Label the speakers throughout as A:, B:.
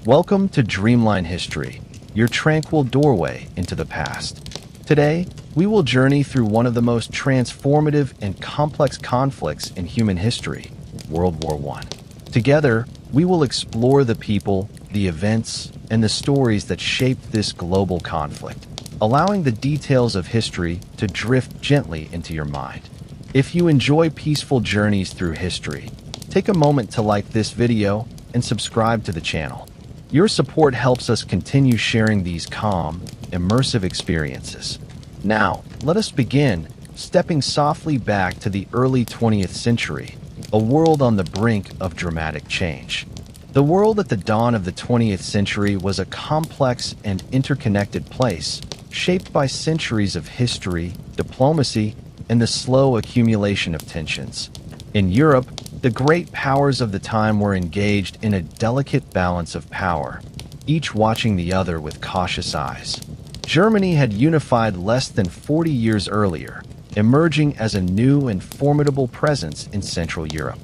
A: Welcome to Dreamline History, your tranquil doorway into the past. Today, we will journey through one of the most transformative and complex conflicts in human history, World War I. Together, we will explore the people, the events, and the stories that shaped this global conflict, allowing the details of history to drift gently into your mind. If you enjoy peaceful journeys through history, take a moment to like this video and subscribe to the channel. Your support helps us continue sharing these calm, immersive experiences. Now, let us begin, stepping softly back to the early 20th century, a world on the brink of dramatic change. The world at the dawn of the 20th century was a complex and interconnected place, shaped by centuries of history, diplomacy, and the slow accumulation of tensions. In Europe, the great powers of the time were engaged in a delicate balance of power, each watching the other with cautious eyes. Germany had unified less than 40 years earlier, emerging as a new and formidable presence in Central Europe.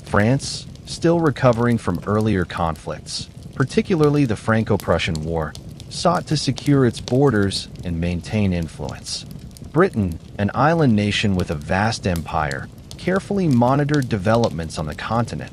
A: France, still recovering from earlier conflicts, particularly the Franco-Prussian War, sought to secure its borders and maintain influence. Britain, an island nation with a vast empire, carefully monitored developments on the continent,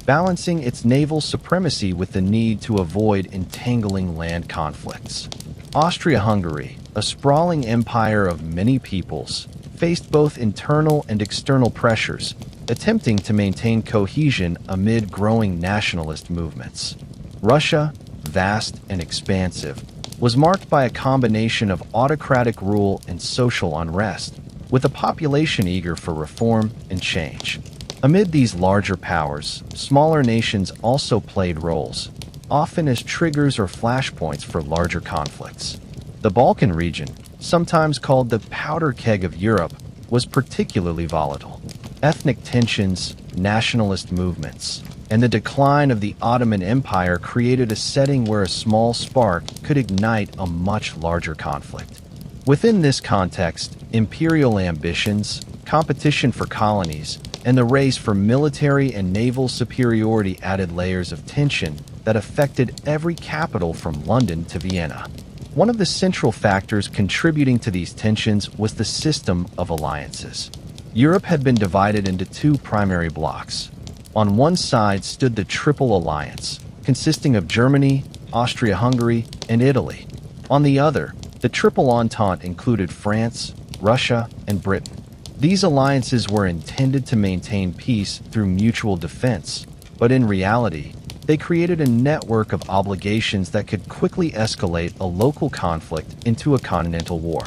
A: balancing its naval supremacy with the need to avoid entangling land conflicts. Austria-Hungary, a sprawling empire of many peoples, faced both internal and external pressures, attempting to maintain cohesion amid growing nationalist movements. Russia, vast and expansive, was marked by a combination of autocratic rule and social unrest, with a population eager for reform and change. Amid these larger powers, smaller nations also played roles, often as triggers or flashpoints for larger conflicts. The Balkan region, sometimes called the powder keg of Europe, was particularly volatile. Ethnic tensions, nationalist movements, and the decline of the Ottoman Empire created a setting where a small spark could ignite a much larger conflict. Within this context, imperial ambitions, competition for colonies, and the race for military and naval superiority added layers of tension that affected every capital from London to Vienna. One of the central factors contributing to these tensions was the system of alliances. Europe had been divided into two primary blocks. On one side stood the Triple Alliance, consisting of Germany, Austria-Hungary, and Italy. On the other, the Triple Entente included France, Russia, and Britain. These alliances were intended to maintain peace through mutual defense, but in reality, they created a network of obligations that could quickly escalate a local conflict into a continental war.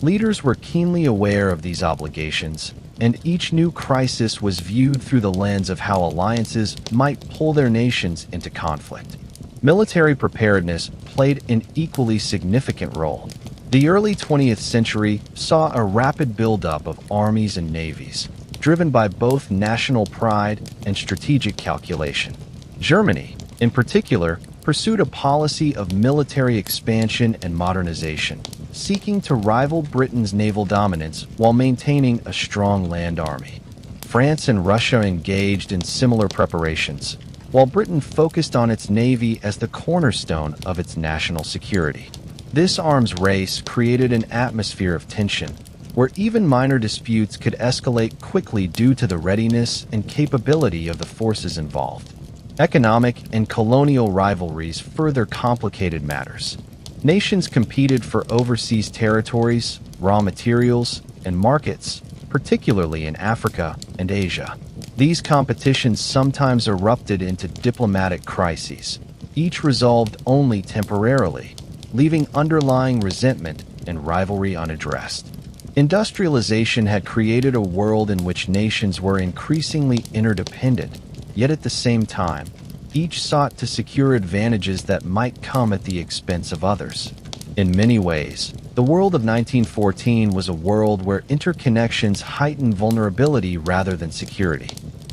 A: Leaders were keenly aware of these obligations, and each new crisis was viewed through the lens of how alliances might pull their nations into conflict. Military preparedness played an equally significant role. The early 20th century saw a rapid buildup of armies and navies, driven by both national pride and strategic calculation. Germany, in particular, pursued a policy of military expansion and modernization, seeking to rival Britain's naval dominance while maintaining a strong land army. France and Russia engaged in similar preparations, while Britain focused on its navy as the cornerstone of its national security. This arms race created an atmosphere of tension, where even minor disputes could escalate quickly due to the readiness and capability of the forces involved. Economic and colonial rivalries further complicated matters. Nations competed for overseas territories, raw materials, and markets, particularly in Africa and Asia. These competitions sometimes erupted into diplomatic crises, each resolved only temporarily, leaving underlying resentment and rivalry unaddressed. Industrialization had created a world in which nations were increasingly interdependent, yet at the same time, each sought to secure advantages that might come at the expense of others. In many ways, the world of 1914 was a world where interconnections heightened vulnerability rather than security.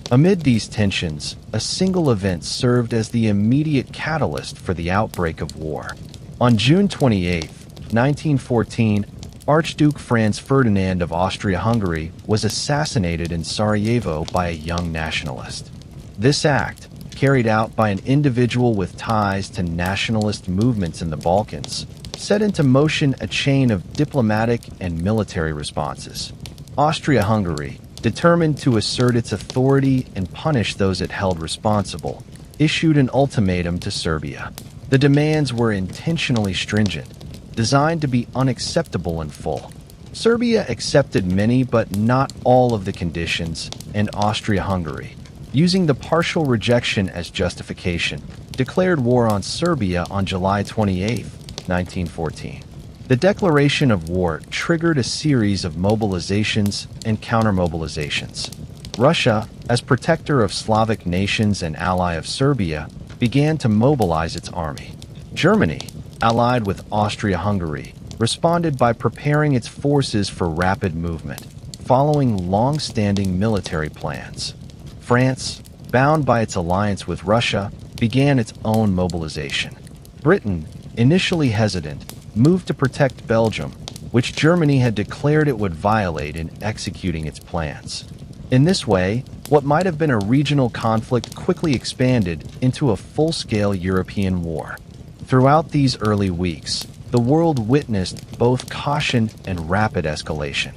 A: Amid these tensions, a single event served as the immediate catalyst for the outbreak of war. On June 28, 1914, Archduke Franz Ferdinand of Austria-Hungary was assassinated in Sarajevo by a young nationalist. This act, carried out by an individual with ties to nationalist movements in the Balkans, set into motion a chain of diplomatic and military responses. Austria-Hungary, determined to assert its authority and punish those it held responsible, issued an ultimatum to Serbia. The demands were intentionally stringent, designed to be unacceptable in full. Serbia accepted many but not all of the conditions, and Austria-Hungary, using the partial rejection as justification, declared war on Serbia on July 28, 1914. The declaration of war triggered a series of mobilizations and countermobilizations. Russia, as protector of Slavic nations and ally of Serbia, began to mobilize its army. Germany, allied with Austria-Hungary, responded by preparing its forces for rapid movement, following long-standing military plans. France, bound by its alliance with Russia, began its own mobilization. Britain, initially hesitant, moved to protect Belgium, which Germany had declared it would violate in executing its plans. In this way, what might have been a regional conflict quickly expanded into a full-scale European war. Throughout these early weeks, the world witnessed both caution and rapid escalation.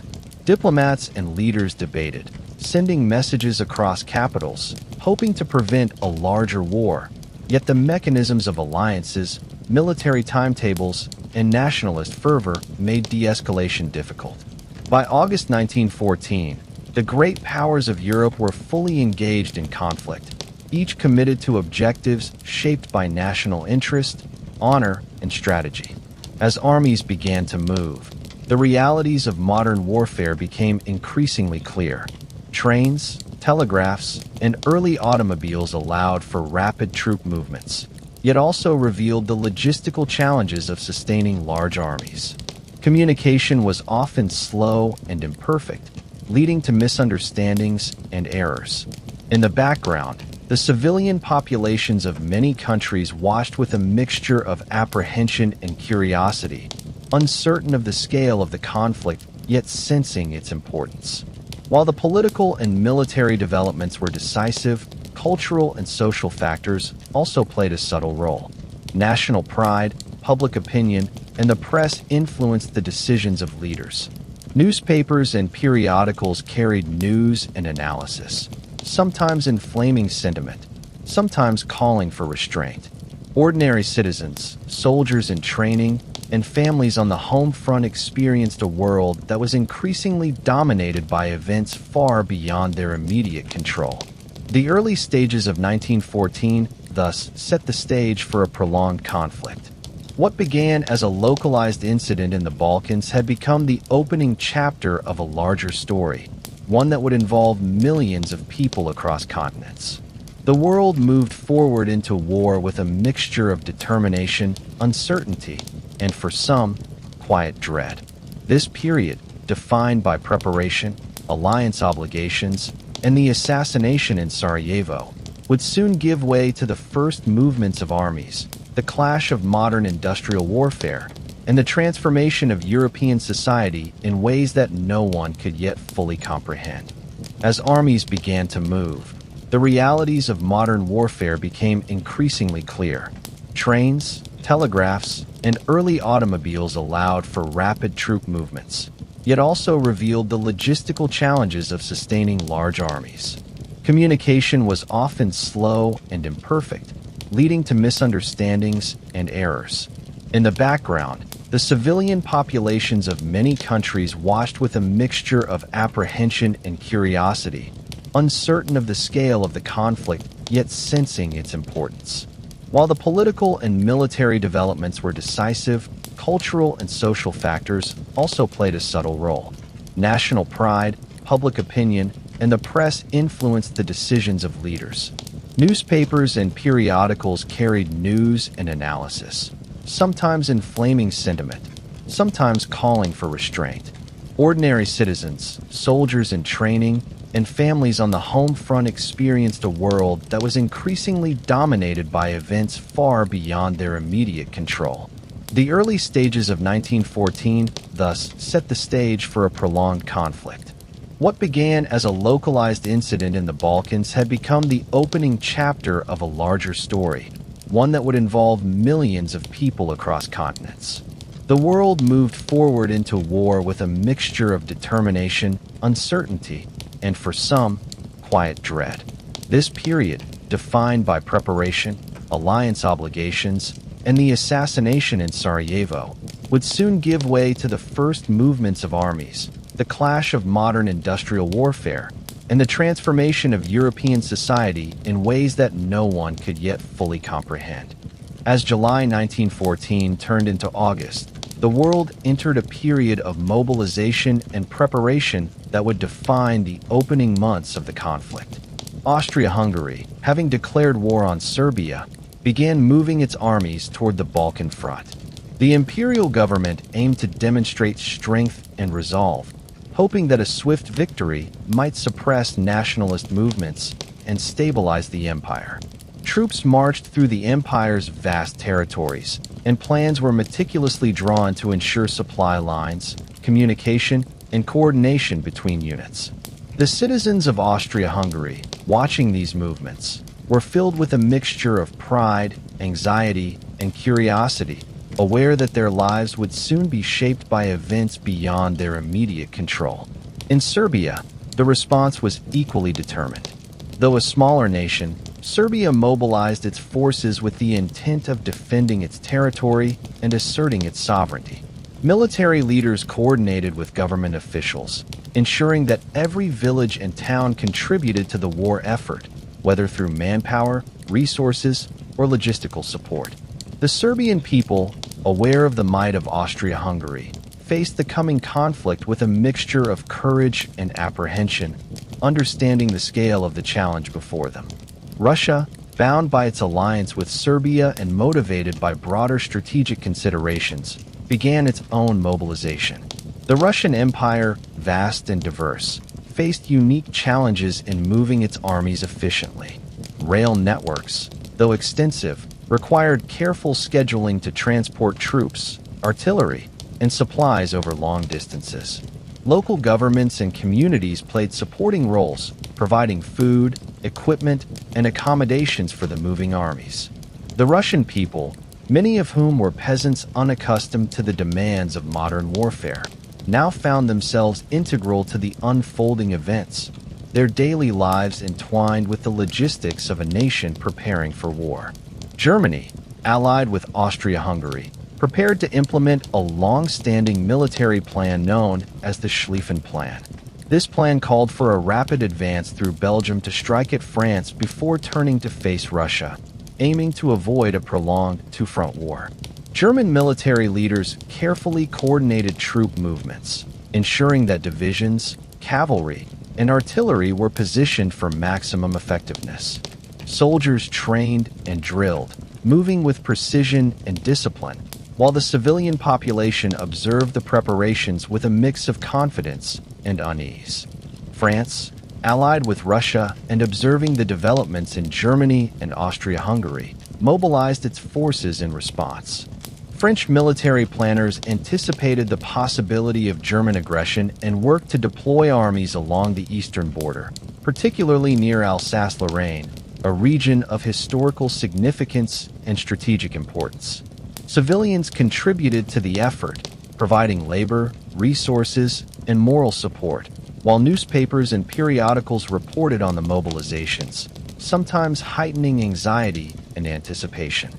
A: Diplomats and leaders debated, sending messages across capitals, hoping to prevent a larger war. Yet the mechanisms of alliances, military timetables, and nationalist fervor made de-escalation difficult. By August 1914, the great powers of Europe were fully engaged in conflict, each committed to objectives shaped by national interest, honor, and strategy. As armies began to move, the realities of modern warfare became increasingly clear. Trains, telegraphs, and early automobiles allowed for rapid troop movements, yet also revealed the logistical challenges of sustaining large armies. Communication was often slow and imperfect, leading to misunderstandings and errors. In the background, the civilian populations of many countries watched with a mixture of apprehension and curiosity, uncertain of the scale of the conflict, yet sensing its importance. While the political and military developments were decisive, cultural and social factors also played a subtle role. National pride, public opinion, and the press influenced the decisions of leaders. Newspapers and periodicals carried news and analysis, sometimes inflaming sentiment, sometimes calling for restraint. Ordinary citizens, soldiers in training, and families on the home front experienced a world that was increasingly dominated by events far beyond their immediate control. The early stages of 1914 thus set the stage for a prolonged conflict. What began as a localized incident in the Balkans had become the opening chapter of a larger story, one that would involve millions of people across continents. The world moved forward into war with a mixture of determination, uncertainty, and for some, quiet dread. This period, defined by preparation, alliance obligations, and the assassination in Sarajevo, would soon give way to the first movements of armies, the clash of modern industrial warfare, and the transformation of European society in ways that no one could yet fully comprehend. As armies began to move, the realities of modern warfare became increasingly clear. Trains, telegraphs, and early automobiles allowed for rapid troop movements, yet also revealed the logistical challenges of sustaining large armies. Communication was often slow and imperfect, leading to misunderstandings and errors. In the background, the civilian populations of many countries watched with a mixture of apprehension and curiosity, uncertain of the scale of the conflict, yet sensing its importance. While the political and military developments were decisive, cultural and social factors also played a subtle role. National pride, public opinion, and the press influenced the decisions of leaders. Newspapers and periodicals carried news and analysis, sometimes inflaming sentiment, sometimes calling for restraint. Ordinary citizens, soldiers in training, and families on the home front experienced a world that was increasingly dominated by events far beyond their immediate control. The early stages of 1914 thus set the stage for a prolonged conflict. What began as a localized incident in the Balkans had become the opening chapter of a larger story, one that would involve millions of people across continents. The world moved forward into war with a mixture of determination, uncertainty, and for some, quiet dread. This period, defined by preparation, alliance obligations, and the assassination in Sarajevo, would soon give way to the first movements of armies, the clash of modern industrial warfare, and the transformation of European society in ways that no one could yet fully comprehend. As July 1914 turned into August, the world entered a period of mobilization and preparation that would define the opening months of the conflict. Austria-Hungary, having declared war on Serbia, began moving its armies toward the Balkan front. The imperial government aimed to demonstrate strength and resolve, hoping that a swift victory might suppress nationalist movements and stabilize the empire. Troops marched through the empire's vast territories, and plans were meticulously drawn to ensure supply lines, communication, and coordination between units. The citizens of Austria-Hungary, watching these movements, were filled with a mixture of pride, anxiety, and curiosity, aware that their lives would soon be shaped by events beyond their immediate control. In Serbia, the response was equally determined. Though a smaller nation, Serbia mobilized its forces with the intent of defending its territory and asserting its sovereignty. Military leaders coordinated with government officials, ensuring that every village and town contributed to the war effort, whether through manpower, resources, or logistical support. The Serbian people, aware of the might of Austria-Hungary, faced the coming conflict with a mixture of courage and apprehension, understanding the scale of the challenge before them. Russia, bound by its alliance with Serbia and motivated by broader strategic considerations, began its own mobilization. The Russian Empire, vast and diverse, faced unique challenges in moving its armies efficiently. Rail networks, though extensive, required careful scheduling to transport troops, artillery, and supplies over long distances. Local governments and communities played supporting roles, providing food, equipment, and accommodations for the moving armies. The Russian people, many of whom were peasants unaccustomed to the demands of modern warfare, now found themselves integral to the unfolding events, their daily lives entwined with the logistics of a nation preparing for war. Germany, allied with Austria-Hungary, prepared to implement a long-standing military plan known as the Schlieffen Plan. This plan called for a rapid advance through Belgium to strike at France before turning to face Russia, aiming to avoid a prolonged two-front war. German military leaders carefully coordinated troop movements, ensuring that divisions, cavalry, and artillery were positioned for maximum effectiveness. Soldiers trained and drilled, moving with precision and discipline, while the civilian population observed the preparations with a mix of confidence and unease. France, allied with Russia and observing the developments in Germany and Austria-Hungary, mobilized its forces in response. French military planners anticipated the possibility of German aggression and worked to deploy armies along the eastern border, particularly near Alsace-Lorraine, a region of historical significance and strategic importance. Civilians contributed to the effort, providing labor, resources, and moral support, while newspapers and periodicals reported on the mobilizations, sometimes heightening anxiety and anticipation.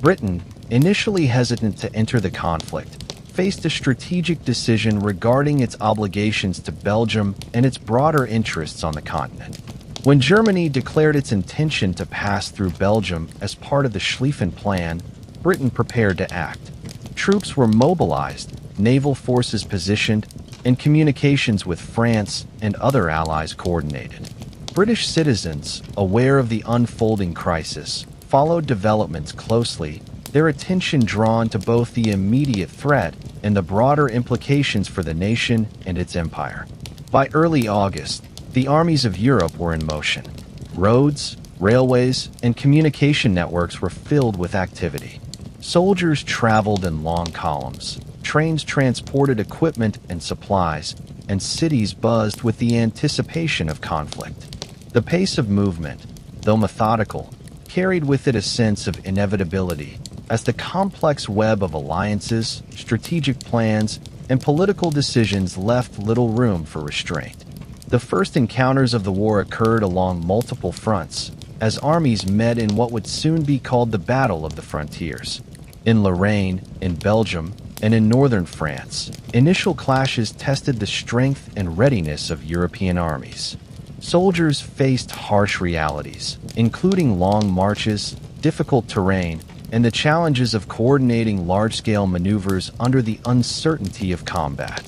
A: Britain, initially hesitant to enter the conflict, faced a strategic decision regarding its obligations to Belgium and its broader interests on the continent. When Germany declared its intention to pass through Belgium as part of the Schlieffen Plan, Britain prepared to act. Troops were mobilized, naval forces positioned, and communications with France and other allies coordinated. British citizens, aware of the unfolding crisis, followed developments closely, their attention drawn to both the immediate threat and the broader implications for the nation and its empire. By early August, the armies of Europe were in motion. Roads, railways, and communication networks were filled with activity. Soldiers traveled in long columns, trains transported equipment and supplies, and cities buzzed with the anticipation of conflict. The pace of movement, though methodical, carried with it a sense of inevitability, as the complex web of alliances, strategic plans, and political decisions left little room for restraint. The first encounters of the war occurred along multiple fronts, as armies met in what would soon be called the Battle of the Frontiers. In Lorraine, in Belgium, and in northern France, initial clashes tested the strength and readiness of European armies. Soldiers faced harsh realities, including long marches, difficult terrain, and the challenges of coordinating large-scale maneuvers under the uncertainty of combat.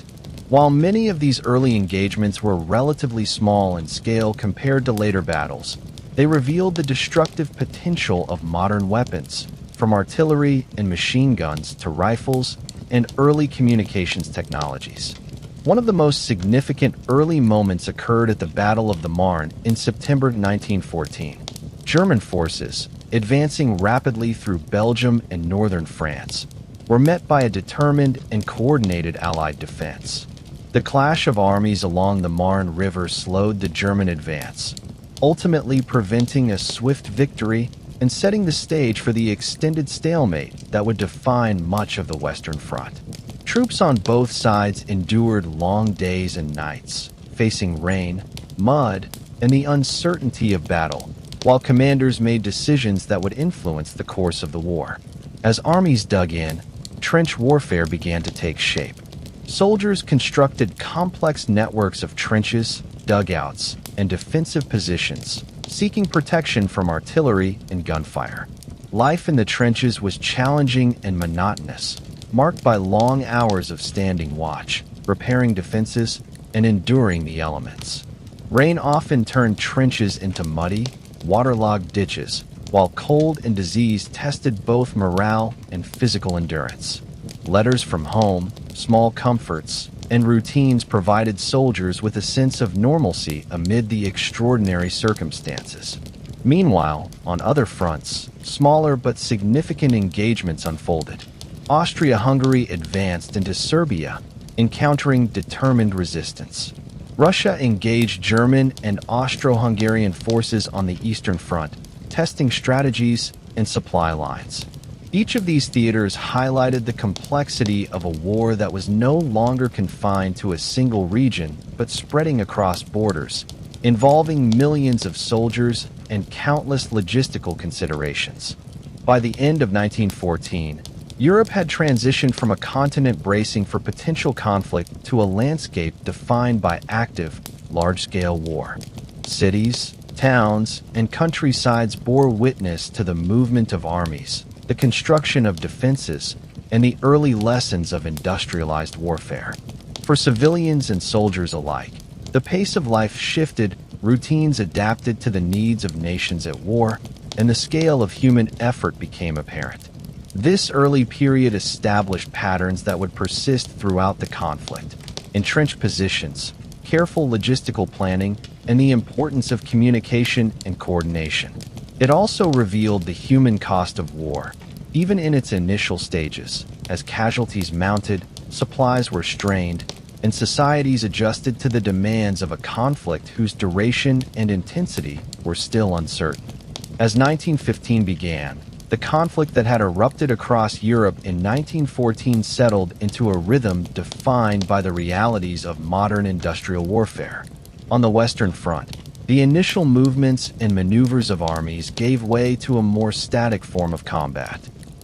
A: While many of these early engagements were relatively small in scale compared to later battles, they revealed the destructive potential of modern weapons, from artillery and machine guns to rifles and early communications technologies. One of the most significant early moments occurred at the Battle of the Marne in September 1914. German forces, advancing rapidly through Belgium and northern France, were met by a determined and coordinated Allied defense. The clash of armies along the Marne River slowed the German advance, ultimately preventing a swift victory and setting the stage for the extended stalemate that would define much of the Western Front. Troops on both sides endured long days and nights, facing rain, mud, and the uncertainty of battle, while commanders made decisions that would influence the course of the war. As armies dug in, trench warfare began to take shape. Soldiers constructed complex networks of trenches, dugouts, and defensive positions, seeking protection from artillery and gunfire. Life in the trenches was challenging and monotonous, marked by long hours of standing watch, repairing defenses, and enduring the elements. Rain often turned trenches into muddy, waterlogged ditches, while cold and disease tested both morale and physical endurance. Letters from home, small comforts, and routines provided soldiers with a sense of normalcy amid the extraordinary circumstances. Meanwhile, on other fronts, smaller but significant engagements unfolded. Austria-Hungary advanced into Serbia, encountering determined resistance. Russia engaged German and Austro-Hungarian forces on the Eastern Front, testing strategies and supply lines. Each of these theaters highlighted the complexity of a war that was no longer confined to a single region, but spreading across borders, involving millions of soldiers and countless logistical considerations. By the end of 1914, Europe had transitioned from a continent bracing for potential conflict to a landscape defined by active, large-scale war. Cities, towns, and countrysides bore witness to the movement of armies, the construction of defenses, and the early lessons of industrialized warfare. For civilians and soldiers alike, the pace of life shifted, routines adapted to the needs of nations at war, and the scale of human effort became apparent. This early period established patterns that would persist throughout the conflict: entrenched positions, careful logistical planning, and the importance of communication and coordination. It also revealed the human cost of war, even in its initial stages, as casualties mounted, supplies were strained, and societies adjusted to the demands of a conflict whose duration and intensity were still uncertain. As 1915 began, the conflict that had erupted across Europe in 1914 settled into a rhythm defined by the realities of modern industrial warfare. On the Western Front, the initial movements and maneuvers of armies gave way to a more static form of combat.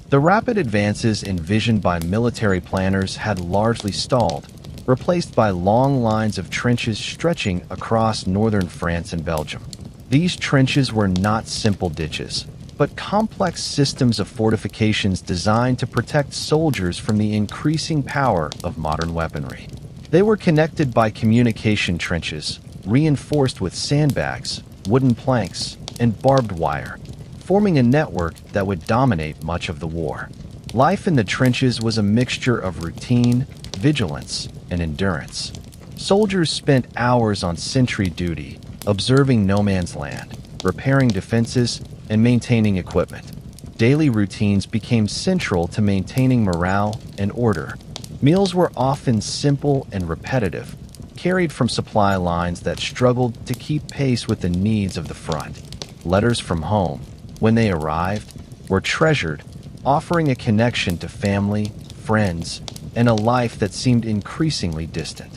A: The rapid advances envisioned by military planners had largely stalled, replaced by long lines of trenches stretching across northern France and Belgium. These trenches were not simple ditches, but complex systems of fortifications designed to protect soldiers from the increasing power of modern weaponry. They were connected by communication trenches, reinforced with sandbags, wooden planks, and barbed wire, forming a network that would dominate much of the war. Life in the trenches was a mixture of routine, vigilance, and endurance. Soldiers spent hours on sentry duty, observing no man's land, repairing defenses, and maintaining equipment. Daily routines became central to maintaining morale and order. Meals were often simple and repetitive, carried from supply lines that struggled to keep pace with the needs of the front. Letters from home, when they arrived, were treasured, offering a connection to family, friends, and a life that seemed increasingly distant.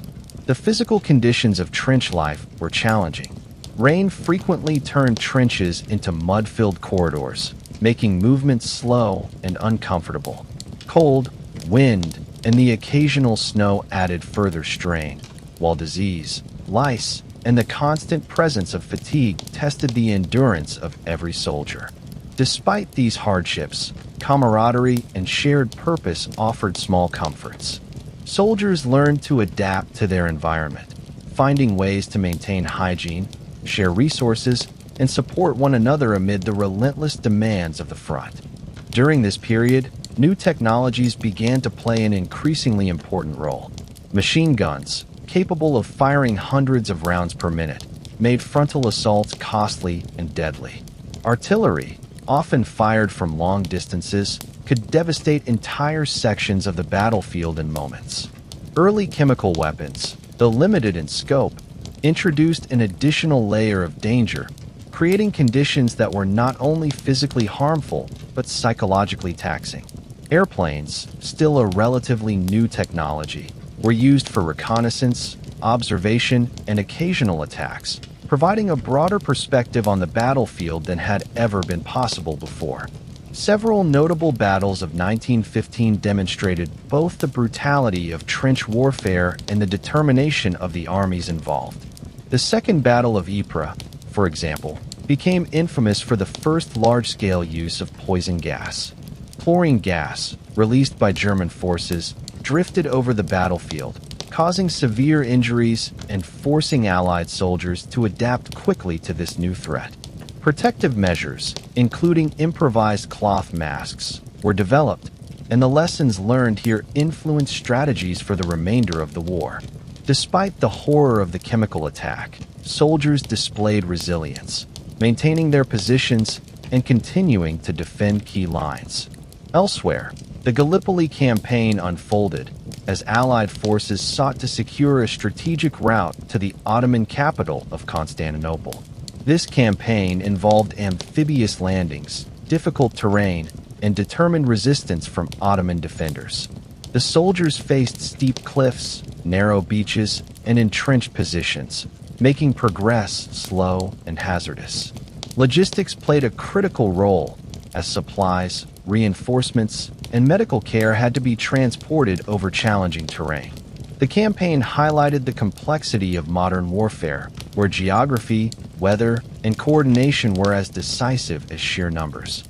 A: The physical conditions of trench life were challenging. Rain frequently turned trenches into mud-filled corridors, making movement slow and uncomfortable. Cold, wind, and the occasional snow added further strain, while disease, lice, and the constant presence of fatigue tested the endurance of every soldier. Despite these hardships, camaraderie and shared purpose offered small comforts. Soldiers learned to adapt to their environment, finding ways to maintain hygiene, share resources, and support one another amid the relentless demands of the front. During this period, new technologies began to play an increasingly important role. Machine guns, capable of firing hundreds of rounds per minute, made frontal assaults costly and deadly. Artillery, often fired from long distances, could devastate entire sections of the battlefield in moments. Early chemical weapons, though limited in scope, introduced an additional layer of danger, creating conditions that were not only physically harmful but psychologically taxing. Airplanes, still a relatively new technology, were used for reconnaissance, observation, and occasional attacks, providing a broader perspective on the battlefield than had ever been possible before. Several notable battles of 1915 demonstrated both the brutality of trench warfare and the determination of the armies involved. The Second Battle of Ypres, for example, became infamous for the first large-scale use of poison gas. Chlorine gas, released by German forces, drifted over the battlefield, causing severe injuries and forcing Allied soldiers to adapt quickly to this new threat. Protective measures, including improvised cloth masks, were developed, and the lessons learned here influenced strategies for the remainder of the war. Despite the horror of the chemical attack, soldiers displayed resilience, maintaining their positions and continuing to defend key lines. Elsewhere, the Gallipoli campaign unfolded as Allied forces sought to secure a strategic route to the Ottoman capital of Constantinople. This campaign involved amphibious landings, difficult terrain, and determined resistance from Ottoman defenders. The soldiers faced steep cliffs, narrow beaches, and entrenched positions, making progress slow and hazardous. Logistics played a critical role as supplies, reinforcements, and medical care had to be transported over challenging terrain. The campaign highlighted the complexity of modern warfare, where geography, weather, and coordination were as decisive as sheer numbers.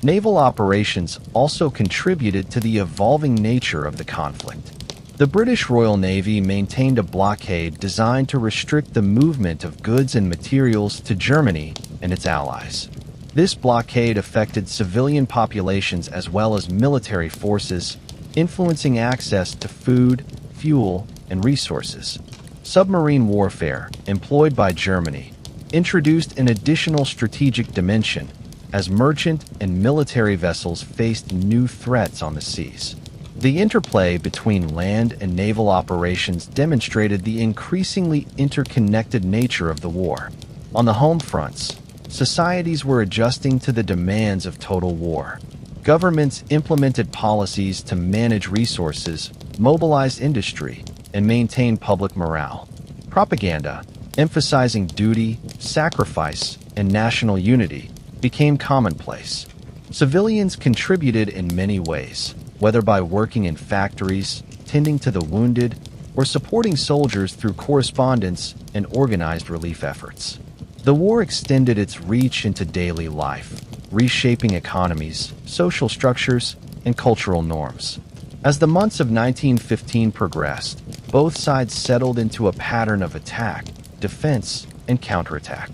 A: Naval operations also contributed to the evolving nature of the conflict. The British Royal Navy maintained a blockade designed to restrict the movement of goods and materials to Germany and its allies. This blockade affected civilian populations as well as military forces, influencing access to food, fuel, and resources. Submarine warfare, employed by Germany, introduced an additional strategic dimension as merchant and military vessels faced new threats on the seas. The interplay between land and naval operations demonstrated the increasingly interconnected nature of the war. On the home fronts, societies were adjusting to the demands of total war. Governments implemented policies to manage resources, mobilize industry, and maintain public morale. Propaganda, emphasizing duty, sacrifice, and national unity, became commonplace. Civilians contributed in many ways, whether by working in factories, tending to the wounded, or supporting soldiers through correspondence and organized relief efforts. The war extended its reach into daily life, reshaping economies, social structures, and cultural norms. As the months of 1915 progressed, both sides settled into a pattern of attack, defense, and counterattack.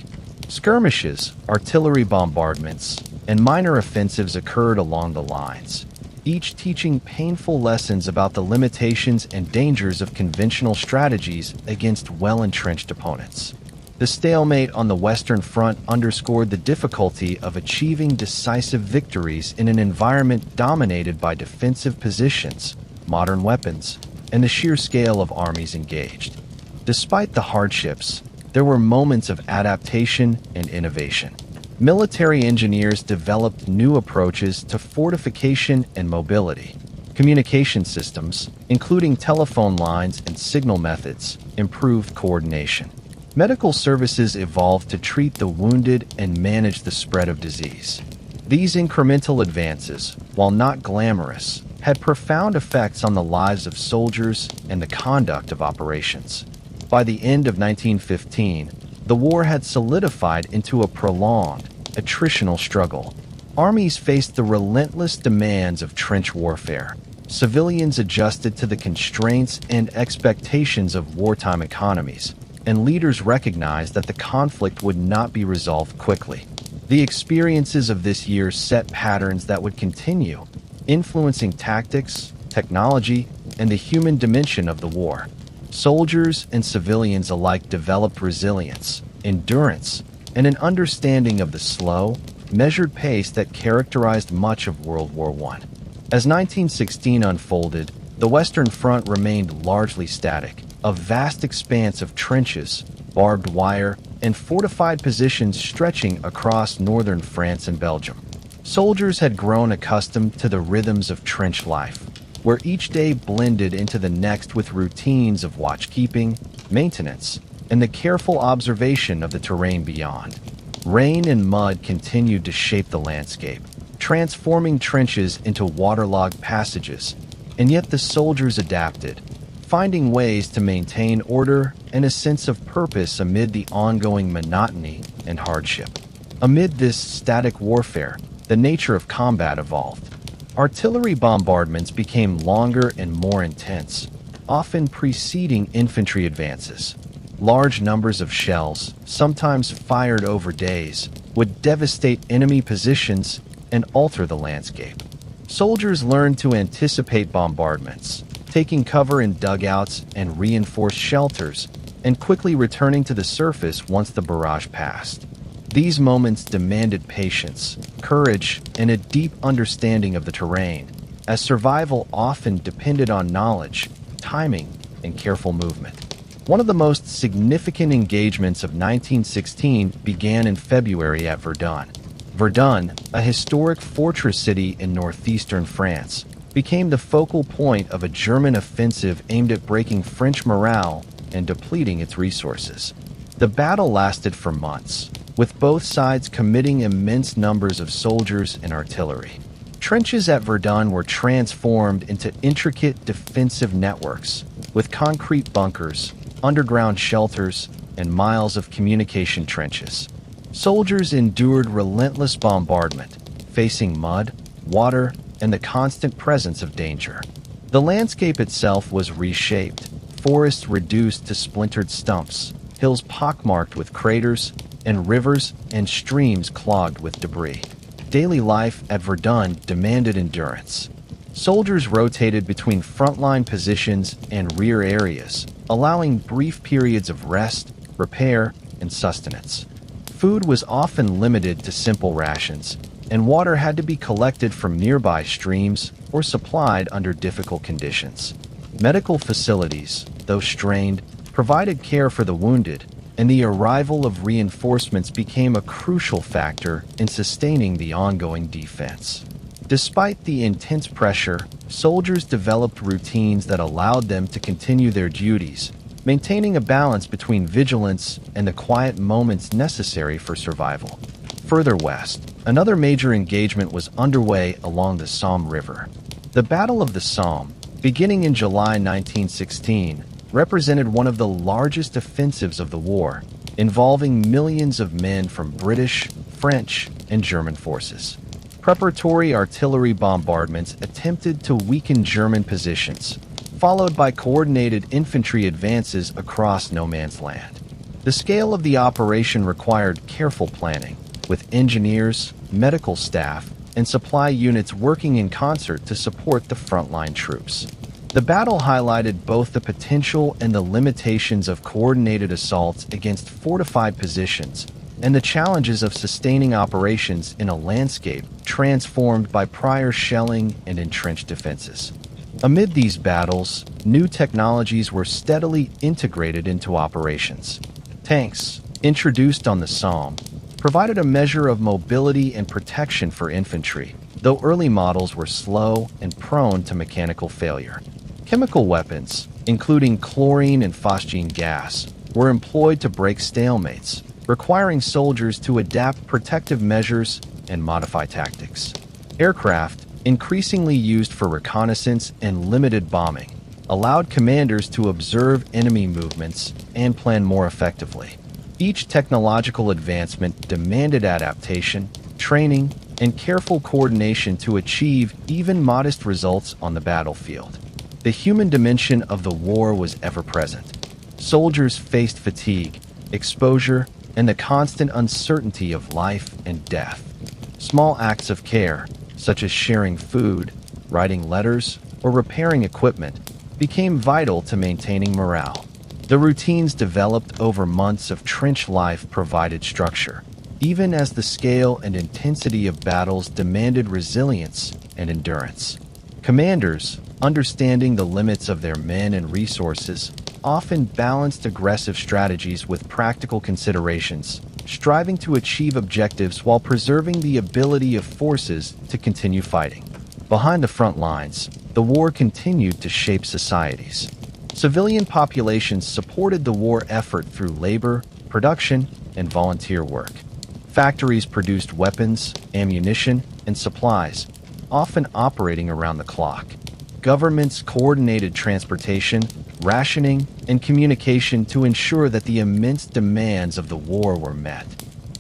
A: Skirmishes, artillery bombardments, and minor offensives occurred along the lines, each teaching painful lessons about the limitations and dangers of conventional strategies against well-entrenched opponents. The stalemate on the Western Front underscored the difficulty of achieving decisive victories in an environment dominated by defensive positions, modern weapons, and the sheer scale of armies engaged. Despite the hardships, there were moments of adaptation and innovation. Military engineers developed new approaches to fortification and mobility. Communication systems, including telephone lines and signal methods, improved coordination. Medical services evolved to treat the wounded and manage the spread of disease. These incremental advances, while not glamorous, had profound effects on the lives of soldiers and the conduct of operations. By the end of 1915, the war had solidified into a prolonged, attritional struggle. Armies faced the relentless demands of trench warfare. Civilians adjusted to the constraints and expectations of wartime economies, and leaders recognized that the conflict would not be resolved quickly. The experiences of this year set patterns that would continue, influencing tactics, technology, and the human dimension of the war. Soldiers and civilians alike developed resilience, endurance, and an understanding of the slow, measured pace that characterized much of World War I. As 1916 unfolded, the Western Front remained largely static, a vast expanse of trenches, barbed wire, and fortified positions stretching across northern France and Belgium. Soldiers had grown accustomed to the rhythms of trench life, where each day blended into the next with routines of watchkeeping, maintenance, and the careful observation of the terrain beyond. Rain and mud continued to shape the landscape, transforming trenches into waterlogged passages, and yet the soldiers adapted, finding ways to maintain order and a sense of purpose amid the ongoing monotony and hardship. Amid this static warfare, the nature of combat evolved. Artillery bombardments became longer and more intense, often preceding infantry advances. Large numbers of shells, sometimes fired over days, would devastate enemy positions and alter the landscape. Soldiers learned to anticipate bombardments, taking cover in dugouts and reinforced shelters, and quickly returning to the surface once the barrage passed. These moments demanded patience, courage, and a deep understanding of the terrain, as survival often depended on knowledge, timing, and careful movement. One of the most significant engagements of 1916 began in February at Verdun. Verdun, a historic fortress city in northeastern France, became the focal point of a German offensive aimed at breaking French morale and depleting its resources. The battle lasted for months, with both sides committing immense numbers of soldiers and artillery. Trenches at Verdun were transformed into intricate defensive networks, with concrete bunkers, underground shelters, and miles of communication trenches. Soldiers endured relentless bombardment, facing mud, water, and the constant presence of danger. The landscape itself was reshaped, forests reduced to splintered stumps, hills pockmarked with craters, and rivers and streams clogged with debris. Daily life at Verdun demanded endurance. Soldiers rotated between frontline positions and rear areas, allowing brief periods of rest, repair, and sustenance. Food was often limited to simple rations, and water had to be collected from nearby streams or supplied under difficult conditions. Medical facilities, though strained, provided care for the wounded, and the arrival of reinforcements became a crucial factor in sustaining the ongoing defense. Despite the intense pressure, soldiers developed routines that allowed them to continue their duties, maintaining a balance between vigilance and the quiet moments necessary for survival. Further west, another major engagement was underway along the Somme River. The Battle of the Somme, beginning in July 1916, represented one of the largest offensives of the war, involving millions of men from British, French, and German forces. Preparatory artillery bombardments attempted to weaken German positions, followed by coordinated infantry advances across no man's land. The scale of the operation required careful planning, with engineers, medical staff, and supply units working in concert to support the frontline troops. The battle highlighted both the potential and the limitations of coordinated assaults against fortified positions, and the challenges of sustaining operations in a landscape transformed by prior shelling and entrenched defenses. Amid these battles, new technologies were steadily integrated into operations. Tanks, introduced on the Somme, provided a measure of mobility and protection for infantry, though early models were slow and prone to mechanical failure. Chemical weapons, including chlorine and phosgene gas, were employed to break stalemates, requiring soldiers to adapt protective measures and modify tactics. Aircraft, increasingly used for reconnaissance and limited bombing, allowed commanders to observe enemy movements and plan more effectively. Each technological advancement demanded adaptation, training, and careful coordination to achieve even modest results on the battlefield. The human dimension of the war was ever present. Soldiers faced fatigue, exposure, and the constant uncertainty of life and death. Small acts of care, such as sharing food, writing letters, or repairing equipment, became vital to maintaining morale. The routines developed over months of trench life provided structure, even as the scale and intensity of battles demanded resilience and endurance. Commanders, understanding the limits of their men and resources, often balanced aggressive strategies with practical considerations, striving to achieve objectives while preserving the ability of forces to continue fighting. Behind the front lines, the war continued to shape societies. Civilian populations supported the war effort through labor, production, and volunteer work. Factories produced weapons, ammunition, and supplies, often operating around the clock. Governments coordinated transportation, rationing, and communication to ensure that the immense demands of the war were met.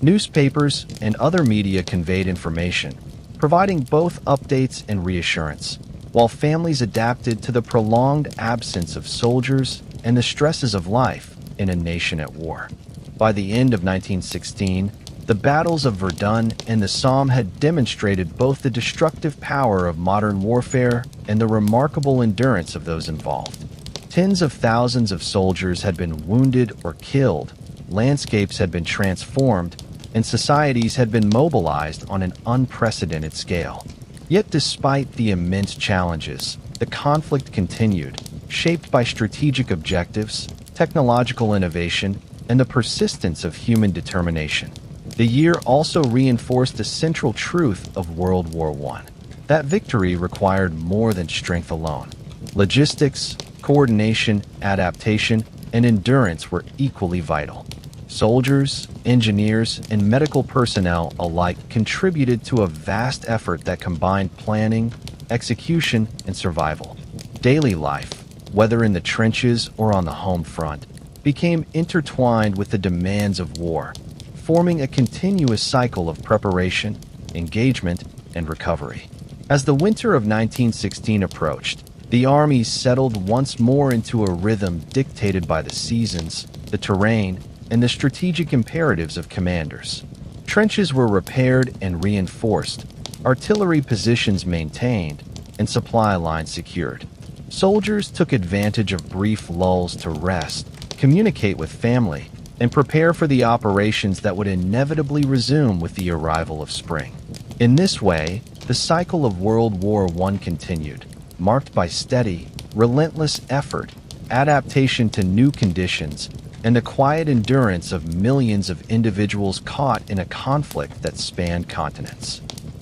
A: Newspapers and other media conveyed information, providing both updates and reassurance, while families adapted to the prolonged absence of soldiers and the stresses of life in a nation at war. By the end of 1916, the battles of Verdun and the Somme had demonstrated both the destructive power of modern warfare and the remarkable endurance of those involved. Tens of thousands of soldiers had been wounded or killed, landscapes had been transformed, and societies had been mobilized on an unprecedented scale. Yet despite the immense challenges, the conflict continued, shaped by strategic objectives, technological innovation, and the persistence of human determination. The year also reinforced the central truth of World War I, that victory required more than strength alone. Logistics, coordination, adaptation, and endurance were equally vital. Soldiers, engineers, and medical personnel alike contributed to a vast effort that combined planning, execution, and survival. Daily life, whether in the trenches or on the home front, became intertwined with the demands of war, forming a continuous cycle of preparation, engagement, and recovery. As the winter of 1916 approached, the armies settled once more into a rhythm dictated by the seasons, the terrain, and the strategic imperatives of commanders. Trenches were repaired and reinforced, artillery positions maintained, and supply lines secured. Soldiers took advantage of brief lulls to rest, communicate with family, and prepare for the operations that would inevitably resume with the arrival of spring. In this way, the cycle of World War I continued, marked by steady, relentless effort, adaptation to new conditions, and the quiet endurance of millions of individuals caught in a conflict that spanned continents.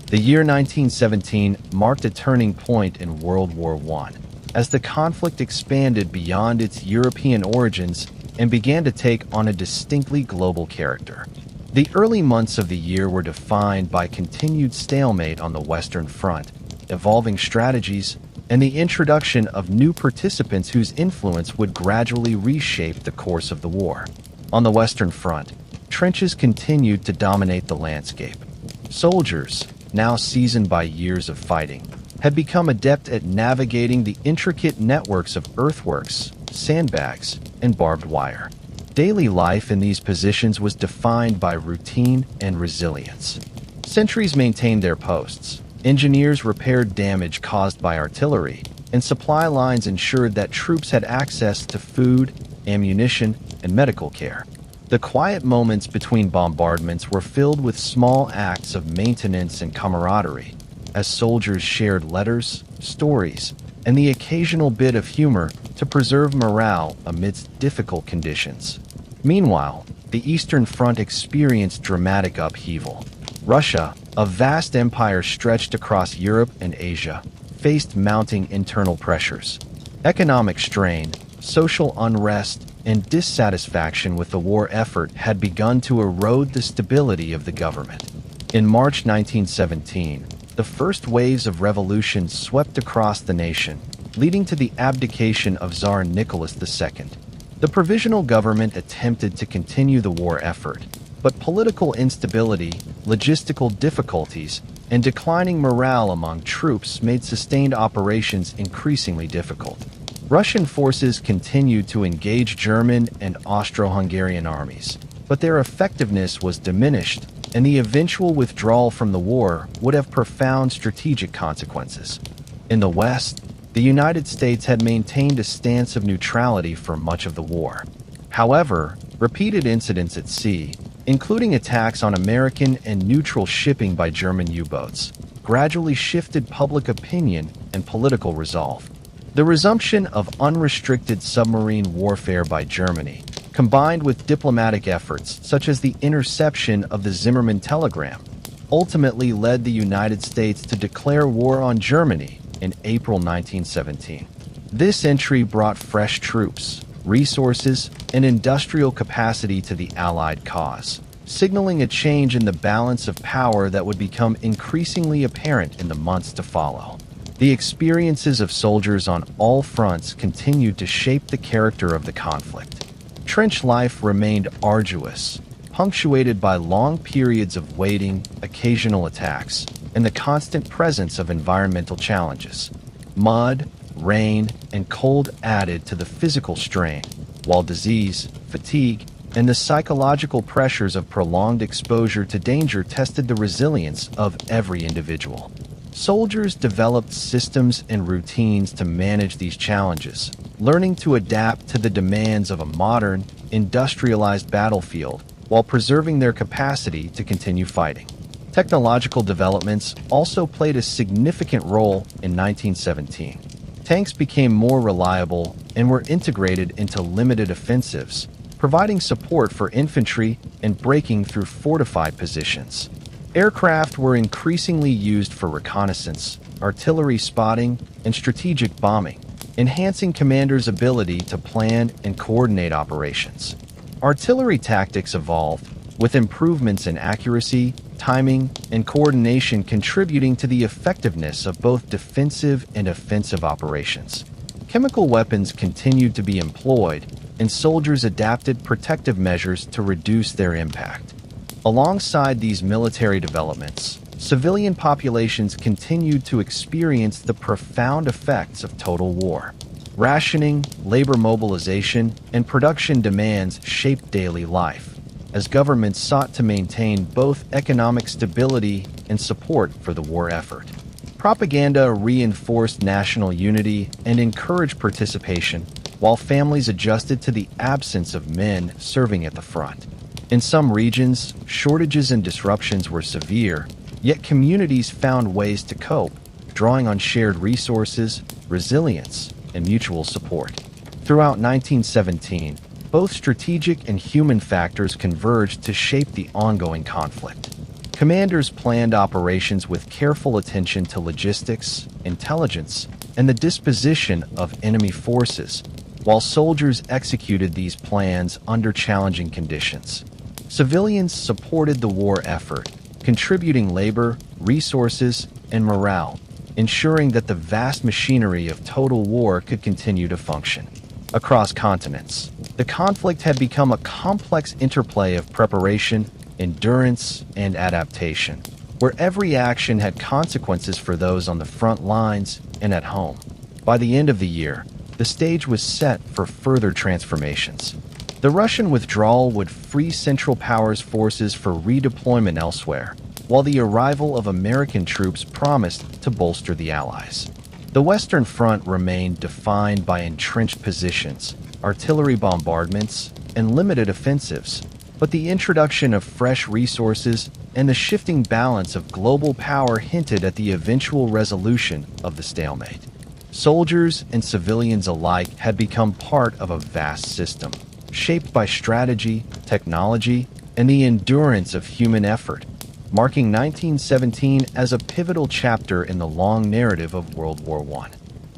A: The year 1917 marked a turning point in World War I, as the conflict expanded beyond its European origins and began to take on a distinctly global character. The early months of the year were defined by continued stalemate on the Western Front, evolving strategies, and the introduction of new participants whose influence would gradually reshape the course of the war. On the Western Front, trenches continued to dominate the landscape. Soldiers, now seasoned by years of fighting, had become adept at navigating the intricate networks of earthworks, sandbags, and barbed wire. Daily life in these positions was defined by routine and resilience. Sentries maintained their posts, engineers repaired damage caused by artillery, and supply lines ensured that troops had access to food, ammunition, and medical care. The quiet moments between bombardments were filled with small acts of maintenance and camaraderie, as soldiers shared letters, stories, and the occasional bit of humor to preserve morale amidst difficult conditions. Meanwhile, the Eastern Front experienced dramatic upheaval. Russia, a vast empire stretched across Europe and Asia, faced mounting internal pressures. Economic strain, social unrest, and dissatisfaction with the war effort had begun to erode the stability of the government. In March 1917, the first waves of revolution swept across the nation, leading to the abdication of Tsar Nicholas II. The provisional government attempted to continue the war effort, but political instability, logistical difficulties, and declining morale among troops made sustained operations increasingly difficult. Russian forces continued to engage German and Austro-Hungarian armies, but their effectiveness was diminished, and the eventual withdrawal from the war would have profound strategic consequences. In the West, the United States had maintained a stance of neutrality for much of the war. However, repeated incidents at sea, including attacks on American and neutral shipping by German U-boats, gradually shifted public opinion and political resolve. The resumption of unrestricted submarine warfare by Germany, combined with diplomatic efforts such as the interception of the Zimmermann telegram, ultimately led the United States to declare war on Germany in April 1917. This entry brought fresh troops, resources, and industrial capacity to the Allied cause, signaling a change in the balance of power that would become increasingly apparent in the months to follow. The experiences of soldiers on all fronts continued to shape the character of the conflict. Trench life remained arduous, punctuated by long periods of waiting, occasional attacks, and the constant presence of environmental challenges. Mud, rain, and cold added to the physical strain, while disease, fatigue, and the psychological pressures of prolonged exposure to danger tested the resilience of every individual. Soldiers developed systems and routines to manage these challenges, learning to adapt to the demands of a modern, industrialized battlefield while preserving their capacity to continue fighting. Technological developments also played a significant role in 1917. Tanks became more reliable and were integrated into limited offensives, providing support for infantry and breaking through fortified positions. Aircraft were increasingly used for reconnaissance, artillery spotting, and strategic bombing, enhancing commanders' ability to plan and coordinate operations. Artillery tactics evolved, with improvements in accuracy, timing, and coordination contributing to the effectiveness of both defensive and offensive operations. Chemical weapons continued to be employed, and soldiers adapted protective measures to reduce their impact. Alongside these military developments, civilian populations continued to experience the profound effects of total war. Rationing, labor mobilization, and production demands shaped daily life, as governments sought to maintain both economic stability and support for the war effort. Propaganda reinforced national unity and encouraged participation, while families adjusted to the absence of men serving at the front. In some regions, shortages and disruptions were severe, yet communities found ways to cope, drawing on shared resources, resilience, and mutual support. Throughout 1917, both strategic and human factors converged to shape the ongoing conflict. Commanders planned operations with careful attention to logistics, intelligence, and the disposition of enemy forces, while soldiers executed these plans under challenging conditions. Civilians supported the war effort, contributing labor, resources, and morale, ensuring that the vast machinery of total war could continue to function. Across continents, the conflict had become a complex interplay of preparation, endurance, and adaptation, where every action had consequences for those on the front lines and at home. By the end of the year, the stage was set for further transformations. The Russian withdrawal would free Central Powers forces for redeployment elsewhere, while the arrival of American troops promised to bolster the Allies. The Western Front remained defined by entrenched positions, artillery bombardments, and limited offensives, but the introduction of fresh resources and the shifting balance of global power hinted at the eventual resolution of the stalemate. Soldiers and civilians alike had become part of a vast system, shaped by strategy, technology, and the endurance of human effort, marking 1917 as a pivotal chapter in the long narrative of World War I.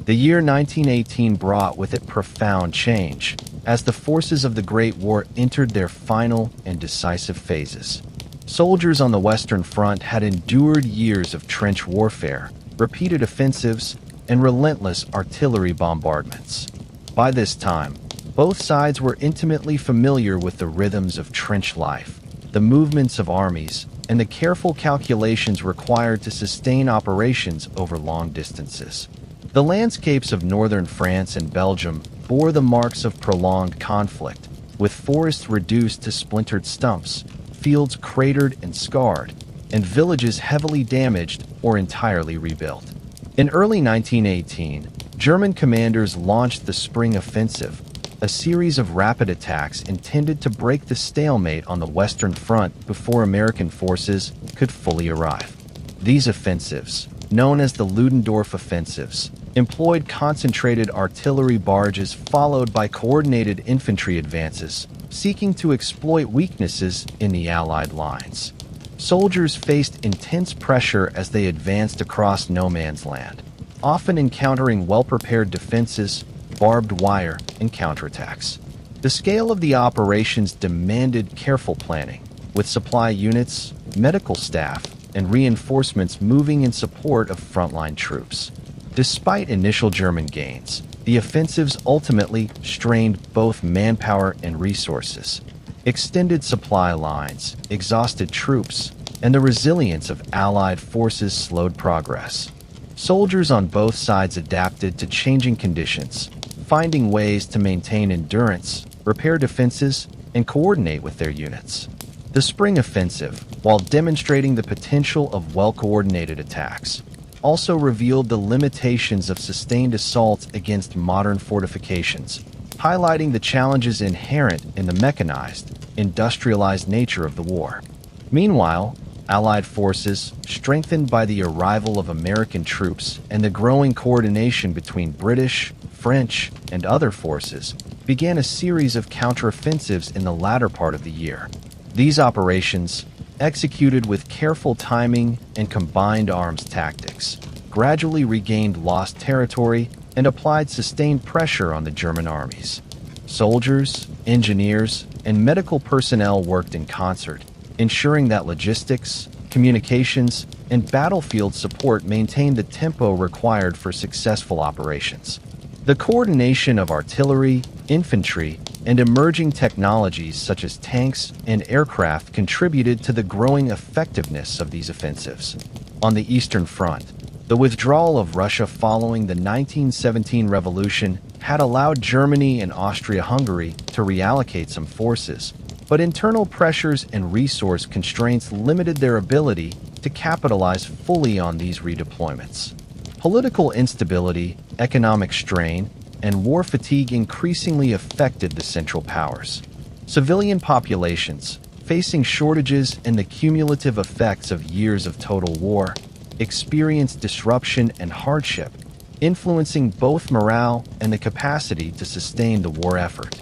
A: The year 1918 brought with it profound change, as the forces of the Great War entered their final and decisive phases. Soldiers on the Western Front had endured years of trench warfare, repeated offensives, and relentless artillery bombardments. By this time, both sides were intimately familiar with the rhythms of trench life, the movements of armies, and the careful calculations required to sustain operations over long distances. The landscapes of northern France and Belgium bore the marks of prolonged conflict, with forests reduced to splintered stumps, fields cratered and scarred, and villages heavily damaged or entirely rebuilt. In early 1918, German commanders launched the Spring Offensive, a series of rapid attacks intended to break the stalemate on the Western Front before American forces could fully arrive. These offensives, known as the Ludendorff Offensives, employed concentrated artillery barrages followed by coordinated infantry advances, seeking to exploit weaknesses in the Allied lines. Soldiers faced intense pressure as they advanced across no man's land, often encountering well-prepared defenses, barbed wire, and counterattacks. The scale of the operations demanded careful planning, with supply units, medical staff, and reinforcements moving in support of frontline troops. Despite initial German gains, the offensives ultimately strained both manpower and resources. Extended supply lines, exhausted troops, and the resilience of Allied forces slowed progress. Soldiers on both sides adapted to changing conditions, finding ways to maintain endurance, repair defenses, and coordinate with their units. The Spring Offensive, while demonstrating the potential of well-coordinated attacks, also revealed the limitations of sustained assaults against modern fortifications, highlighting the challenges inherent in the mechanized, industrialized nature of the war. Meanwhile, Allied forces, strengthened by the arrival of American troops and the growing coordination between British, French, and other forces, began a series of counteroffensives in the latter part of the year. These operations, executed with careful timing and combined arms tactics, gradually regained lost territory and applied sustained pressure on the German armies. Soldiers, engineers, and medical personnel worked in concert, ensuring that logistics, communications, and battlefield support maintained the tempo required for successful operations. The coordination of artillery, infantry, and emerging technologies such as tanks and aircraft contributed to the growing effectiveness of these offensives. On the Eastern Front, the withdrawal of Russia following the 1917 revolution had allowed Germany and Austria-Hungary to reallocate some forces, but internal pressures and resource constraints limited their ability to capitalize fully on these redeployments. Political instability, economic strain, and war fatigue increasingly affected the Central Powers. Civilian populations, facing shortages and the cumulative effects of years of total war, experienced disruption and hardship, influencing both morale and the capacity to sustain the war effort.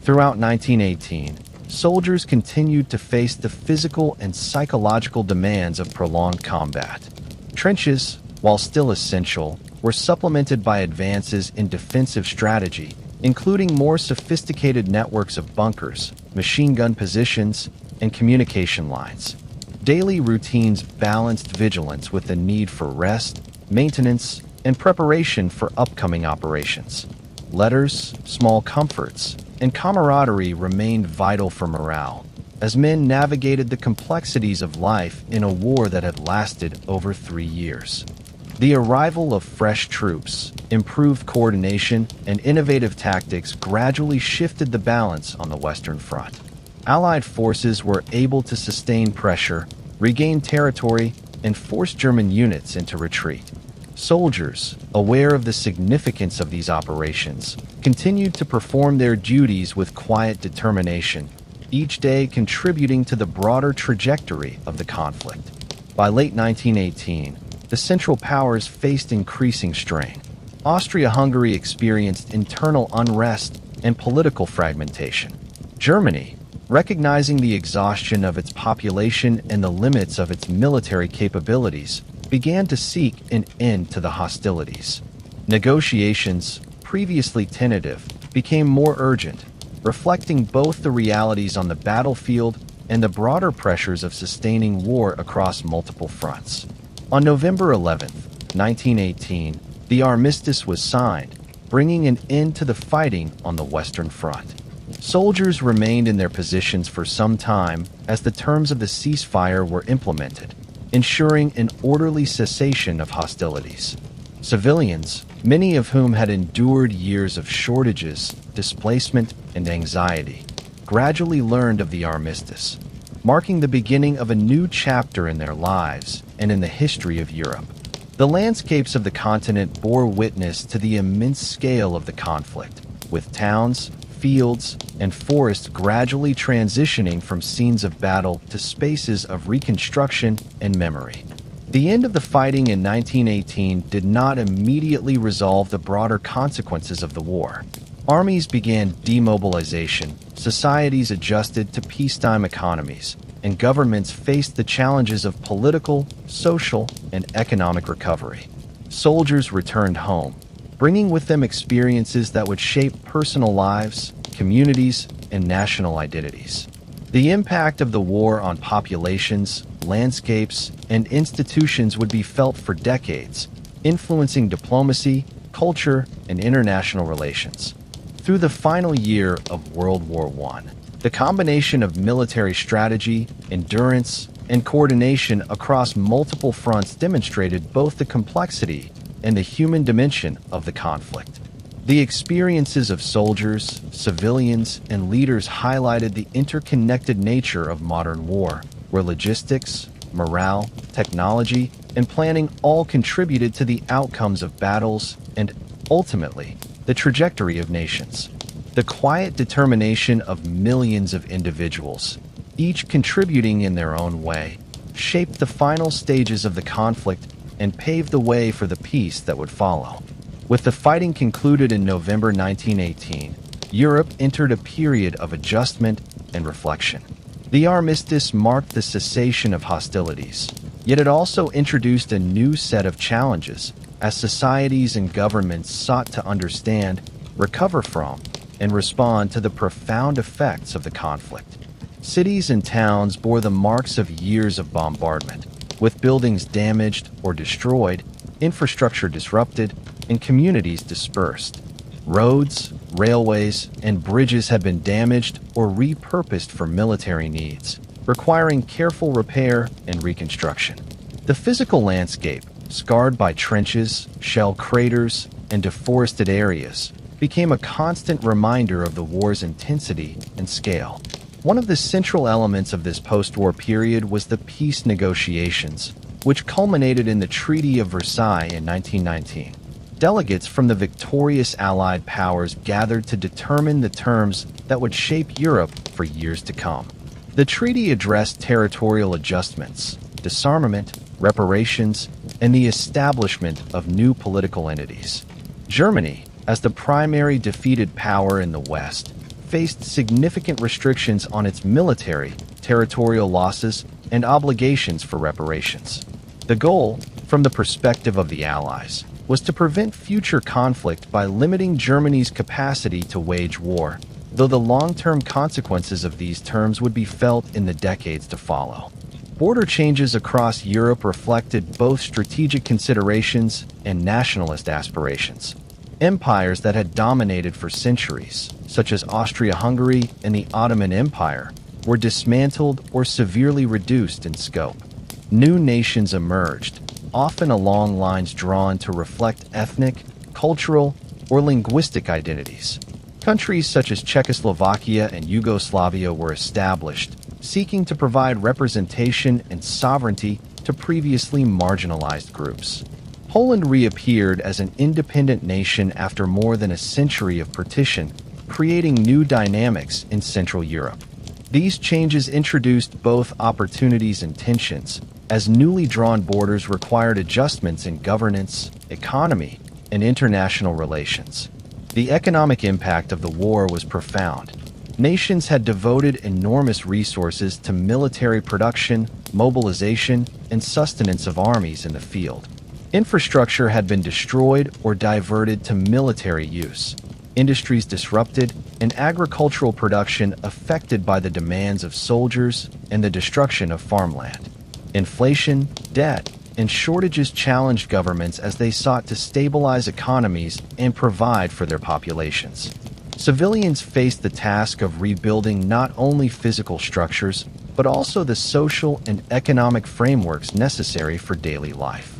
A: Throughout 1918, soldiers continued to face the physical and psychological demands of prolonged combat. Trenches, while still essential, were supplemented by advances in defensive strategy, including more sophisticated networks of bunkers, machine gun positions, and communication lines. Daily routines balanced vigilance with the need for rest, maintenance, and preparation for upcoming operations. Letters, small comforts, and camaraderie remained vital for morale, as men navigated the complexities of life in a war that had lasted over 3 years. The arrival of fresh troops, improved coordination, and innovative tactics gradually shifted the balance on the Western Front. Allied forces were able to sustain pressure, regain territory, and force German units into retreat. Soldiers, aware of the significance of these operations, continued to perform their duties with quiet determination, each day contributing to the broader trajectory of the conflict. By late 1918, the Central Powers faced increasing strain. Austria-Hungary experienced internal unrest and political fragmentation. Germany, recognizing the exhaustion of its population and the limits of its military capabilities, began to seek an end to the hostilities. Negotiations, previously tentative, became more urgent, reflecting both the realities on the battlefield and the broader pressures of sustaining war across multiple fronts. On November 11, 1918, the armistice was signed, bringing an end to the fighting on the Western Front. Soldiers remained in their positions for some time as the terms of the ceasefire were implemented, ensuring an orderly cessation of hostilities. Civilians, many of whom had endured years of shortages, displacement, and anxiety, gradually learned of the armistice, marking the beginning of a new chapter in their lives and in the history of Europe. The landscapes of the continent bore witness to the immense scale of the conflict, with towns, fields, and forests gradually transitioning from scenes of battle to spaces of reconstruction and memory. The end of the fighting in 1918 did not immediately resolve the broader consequences of the war. Armies began demobilization, societies adjusted to peacetime economies, and governments faced the challenges of political, social, and economic recovery. Soldiers returned home, bringing with them experiences that would shape personal lives, communities, and national identities. The impact of the war on populations, landscapes, and institutions would be felt for decades, influencing diplomacy, culture, and international relations. Through the final year of World War I, the combination of military strategy, endurance, and coordination across multiple fronts demonstrated both the complexity and the human dimension of the conflict. The experiences of soldiers, civilians, and leaders highlighted the interconnected nature of modern war, where logistics, morale, technology, and planning all contributed to the outcomes of battles and, ultimately, the trajectory of nations. The quiet determination of millions of individuals, each contributing in their own way, shaped the final stages of the conflict and paved the way for the peace that would follow. With the fighting concluded in November 1918, Europe entered a period of adjustment and reflection. The armistice marked the cessation of hostilities, yet it also introduced a new set of challenges as societies and governments sought to understand, recover from, and respond to the profound effects of the conflict. Cities and towns bore the marks of years of bombardment, with buildings damaged or destroyed, infrastructure disrupted, and communities dispersed. Roads, railways, and bridges had been damaged or repurposed for military needs, requiring careful repair and reconstruction. The physical landscape, scarred by trenches, shell craters, and deforested areas, became a constant reminder of the war's intensity and scale. One of the central elements of this post-war period was the peace negotiations, which culminated in the Treaty of Versailles in 1919. Delegates from the victorious Allied powers gathered to determine the terms that would shape Europe for years to come. The treaty addressed territorial adjustments, disarmament, reparations, and the establishment of new political entities. Germany, as the primary defeated power in the West, faced significant restrictions on its military, territorial losses, and obligations for reparations. The goal, from the perspective of the Allies, was to prevent future conflict by limiting Germany's capacity to wage war, though the long-term consequences of these terms would be felt in the decades to follow. Border changes across Europe reflected both strategic considerations and nationalist aspirations. Empires that had dominated for centuries, such as Austria-Hungary and the Ottoman Empire, were dismantled or severely reduced in scope. New nations emerged, often along lines drawn to reflect ethnic, cultural, or linguistic identities. Countries such as Czechoslovakia and Yugoslavia were established, seeking to provide representation and sovereignty to previously marginalized groups. Poland reappeared as an independent nation after more than a century of partition, creating new dynamics in Central Europe. These changes introduced both opportunities and tensions, as newly drawn borders required adjustments in governance, economy, and international relations. The economic impact of the war was profound. Nations had devoted enormous resources to military production, mobilization, and sustenance of armies in the field. Infrastructure had been destroyed or diverted to military use, industries disrupted, and agricultural production affected by the demands of soldiers and the destruction of farmland. Inflation, debt, and shortages challenged governments as they sought to stabilize economies and provide for their populations. Civilians faced the task of rebuilding not only physical structures, but also the social and economic frameworks necessary for daily life.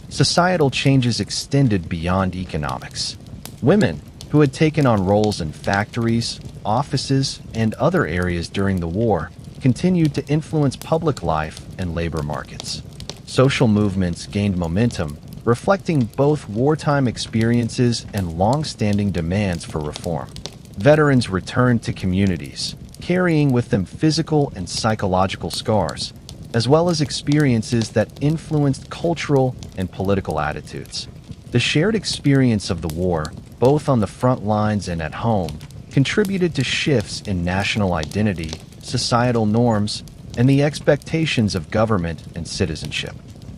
A: Societal changes extended beyond economics. Women, who had taken on roles in factories, offices, and other areas during the war, continued to influence public life and labor markets. Social movements gained momentum, reflecting both wartime experiences and long-standing demands for reform. Veterans returned to communities, carrying with them physical and psychological scars, as well as experiences that influenced cultural and political attitudes. The shared experience of the war, both on the front lines and at home, contributed to shifts in national identity, societal norms, and the expectations of government and citizenship.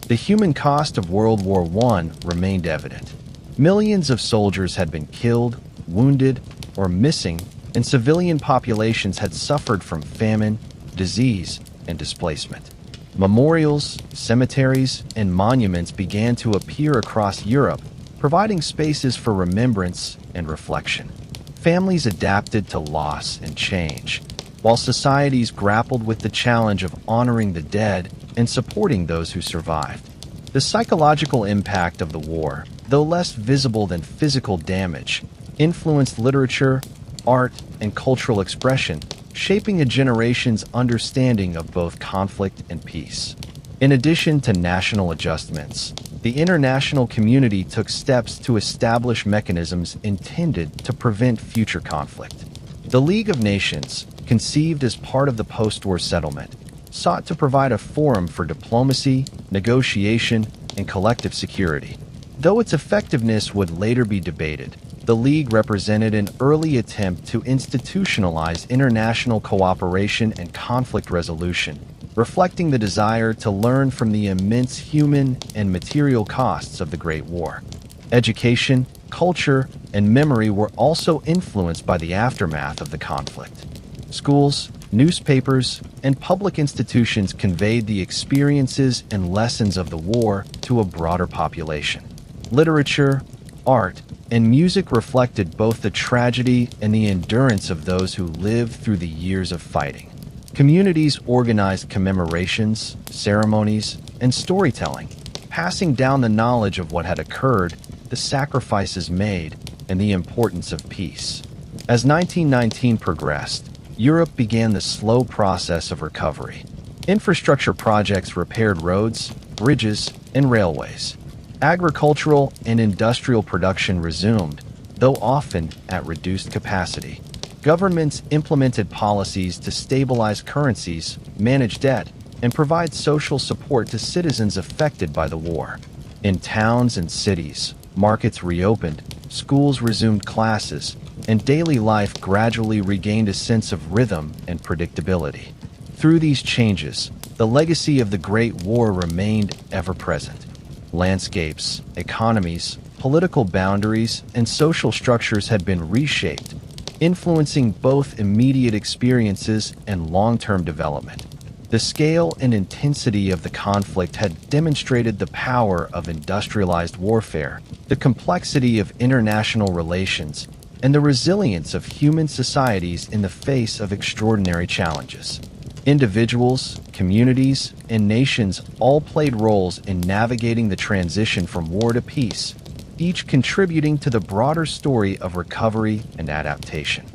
A: The human cost of World War I remained evident. Millions of soldiers had been killed, wounded, or missing, and civilian populations had suffered from famine, disease, and displacement. Memorials, cemeteries, and monuments began to appear across Europe, providing spaces for remembrance and reflection. Families adapted to loss and change, while societies grappled with the challenge of honoring the dead and supporting those who survived. The psychological impact of the war, though less visible than physical damage, influenced literature, art, and cultural expression, shaping a generation's understanding of both conflict and peace. In addition to national adjustments, the international community took steps to establish mechanisms intended to prevent future conflict. The League of Nations, conceived as part of the post-war settlement, sought to provide a forum for diplomacy, negotiation, and collective security. Though its effectiveness would later be debated, the League represented an early attempt to institutionalize international cooperation and conflict resolution, reflecting the desire to learn from the immense human and material costs of the Great War. Education, culture, and memory were also influenced by the aftermath of the conflict. Schools, newspapers, and public institutions conveyed the experiences and lessons of the war to a broader population. Literature, art, and music reflected both the tragedy and the endurance of those who lived through the years of fighting. Communities organized commemorations, ceremonies, and storytelling, passing down the knowledge of what had occurred, the sacrifices made, and the importance of peace. As 1919 progressed, Europe began the slow process of recovery. Infrastructure projects repaired roads, bridges, and railways. Agricultural and industrial production resumed, though often at reduced capacity. Governments implemented policies to stabilize currencies, manage debt, and provide social support to citizens affected by the war. In towns and cities, markets reopened, schools resumed classes, and daily life gradually regained a sense of rhythm and predictability. Through these changes, the legacy of the Great War remained ever present. Landscapes, economies, political boundaries, and social structures had been reshaped, influencing both immediate experiences and long-term development. The scale and intensity of the conflict had demonstrated the power of industrialized warfare, the complexity of international relations, and the resilience of human societies in the face of extraordinary challenges. Individuals, communities, and nations all played roles in navigating the transition from war to peace, each contributing to the broader story of recovery and adaptation.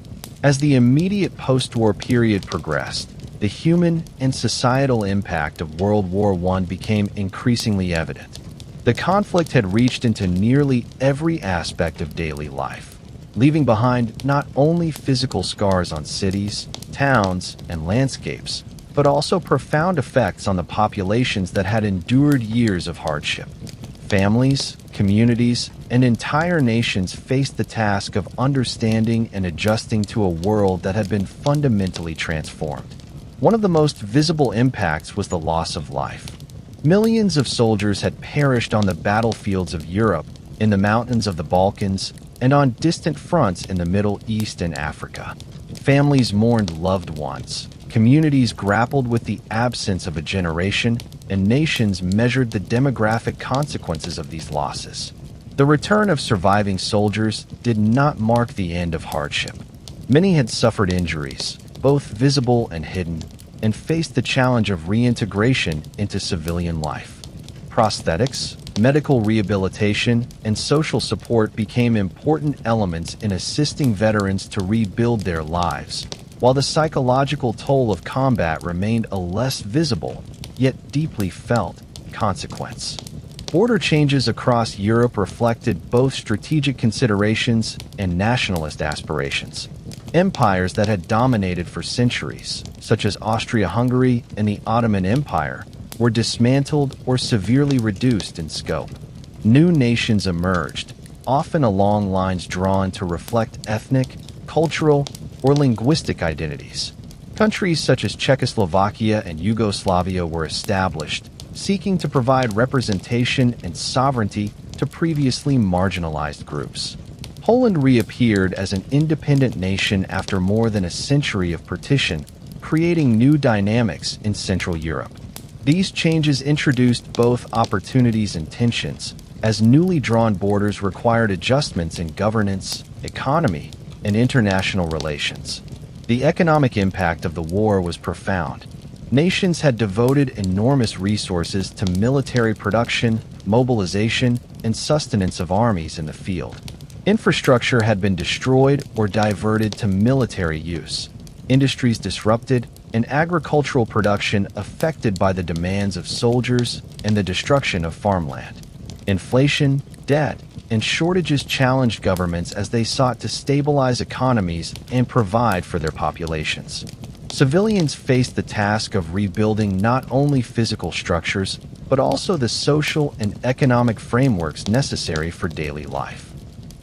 A: As the immediate post-war period progressed, the human and societal impact of World War I became increasingly evident. The conflict had reached into nearly every aspect of daily life, leaving behind not only physical scars on cities, towns, and landscapes, but also profound effects on the populations that had endured years of hardship. Families, communities, and entire nations faced the task of understanding and adjusting to a world that had been fundamentally transformed. One of the most visible impacts was the loss of life. Millions of soldiers had perished on the battlefields of Europe, in the mountains of the Balkans, and on distant fronts in the Middle East and Africa. Families mourned loved ones, communities grappled with the absence of a generation, and nations measured the demographic consequences of these losses. The return of surviving soldiers did not mark the end of hardship. Many had suffered injuries, both visible and hidden, and faced the challenge of reintegration into civilian life. Prosthetics, medical rehabilitation, and social support became important elements in assisting veterans to rebuild their lives, while the psychological toll of combat remained a less visible, yet deeply felt, consequence. Border changes across Europe reflected both strategic considerations and nationalist aspirations. Empires that had dominated for centuries, such as Austria-Hungary and the Ottoman Empire, were dismantled or severely reduced in scope. New nations emerged, often along lines drawn to reflect ethnic, cultural, or linguistic identities. Countries such as Czechoslovakia and Yugoslavia were established, seeking to provide representation and sovereignty to previously marginalized groups. Poland reappeared as an independent nation after more than a century of partition, creating new dynamics in Central Europe. These changes introduced both opportunities and tensions, as newly drawn borders required adjustments in governance, economy, and international relations. The economic impact of the war was profound. Nations had devoted enormous resources to military production, mobilization, and sustenance of armies in the field. Infrastructure had been destroyed or diverted to military use, industries disrupted, and agricultural production affected by the demands of soldiers and the destruction of farmland. Inflation, debt, and shortages challenged governments as they sought to stabilize economies and provide for their populations. Civilians faced the task of rebuilding not only physical structures, but also the social and economic frameworks necessary for daily life.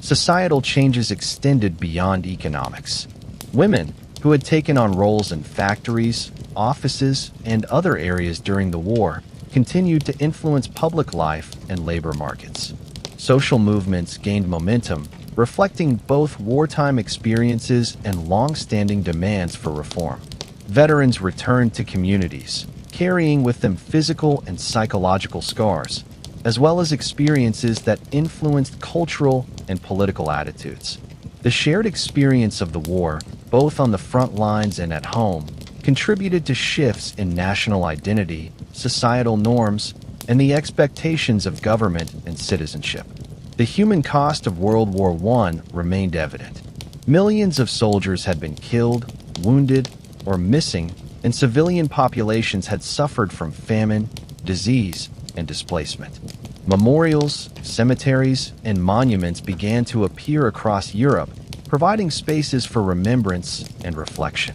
A: Societal changes extended beyond economics. Women, who had taken on roles in factories, offices, and other areas during the war, continued to influence public life and labor markets. Social movements gained momentum, reflecting both wartime experiences and long-standing demands for reform. Veterans returned to communities, carrying with them physical and psychological scars, as well as experiences that influenced cultural and political attitudes. The shared experience of the war, both on the front lines and at home, contributed to shifts in national identity, societal norms, and the expectations of government and citizenship. The human cost of World War I remained evident. Millions of soldiers had been killed, wounded, or missing, and civilian populations had suffered from famine, disease, and displacement. Memorials, cemeteries, and monuments began to appear across Europe, providing spaces for remembrance and reflection.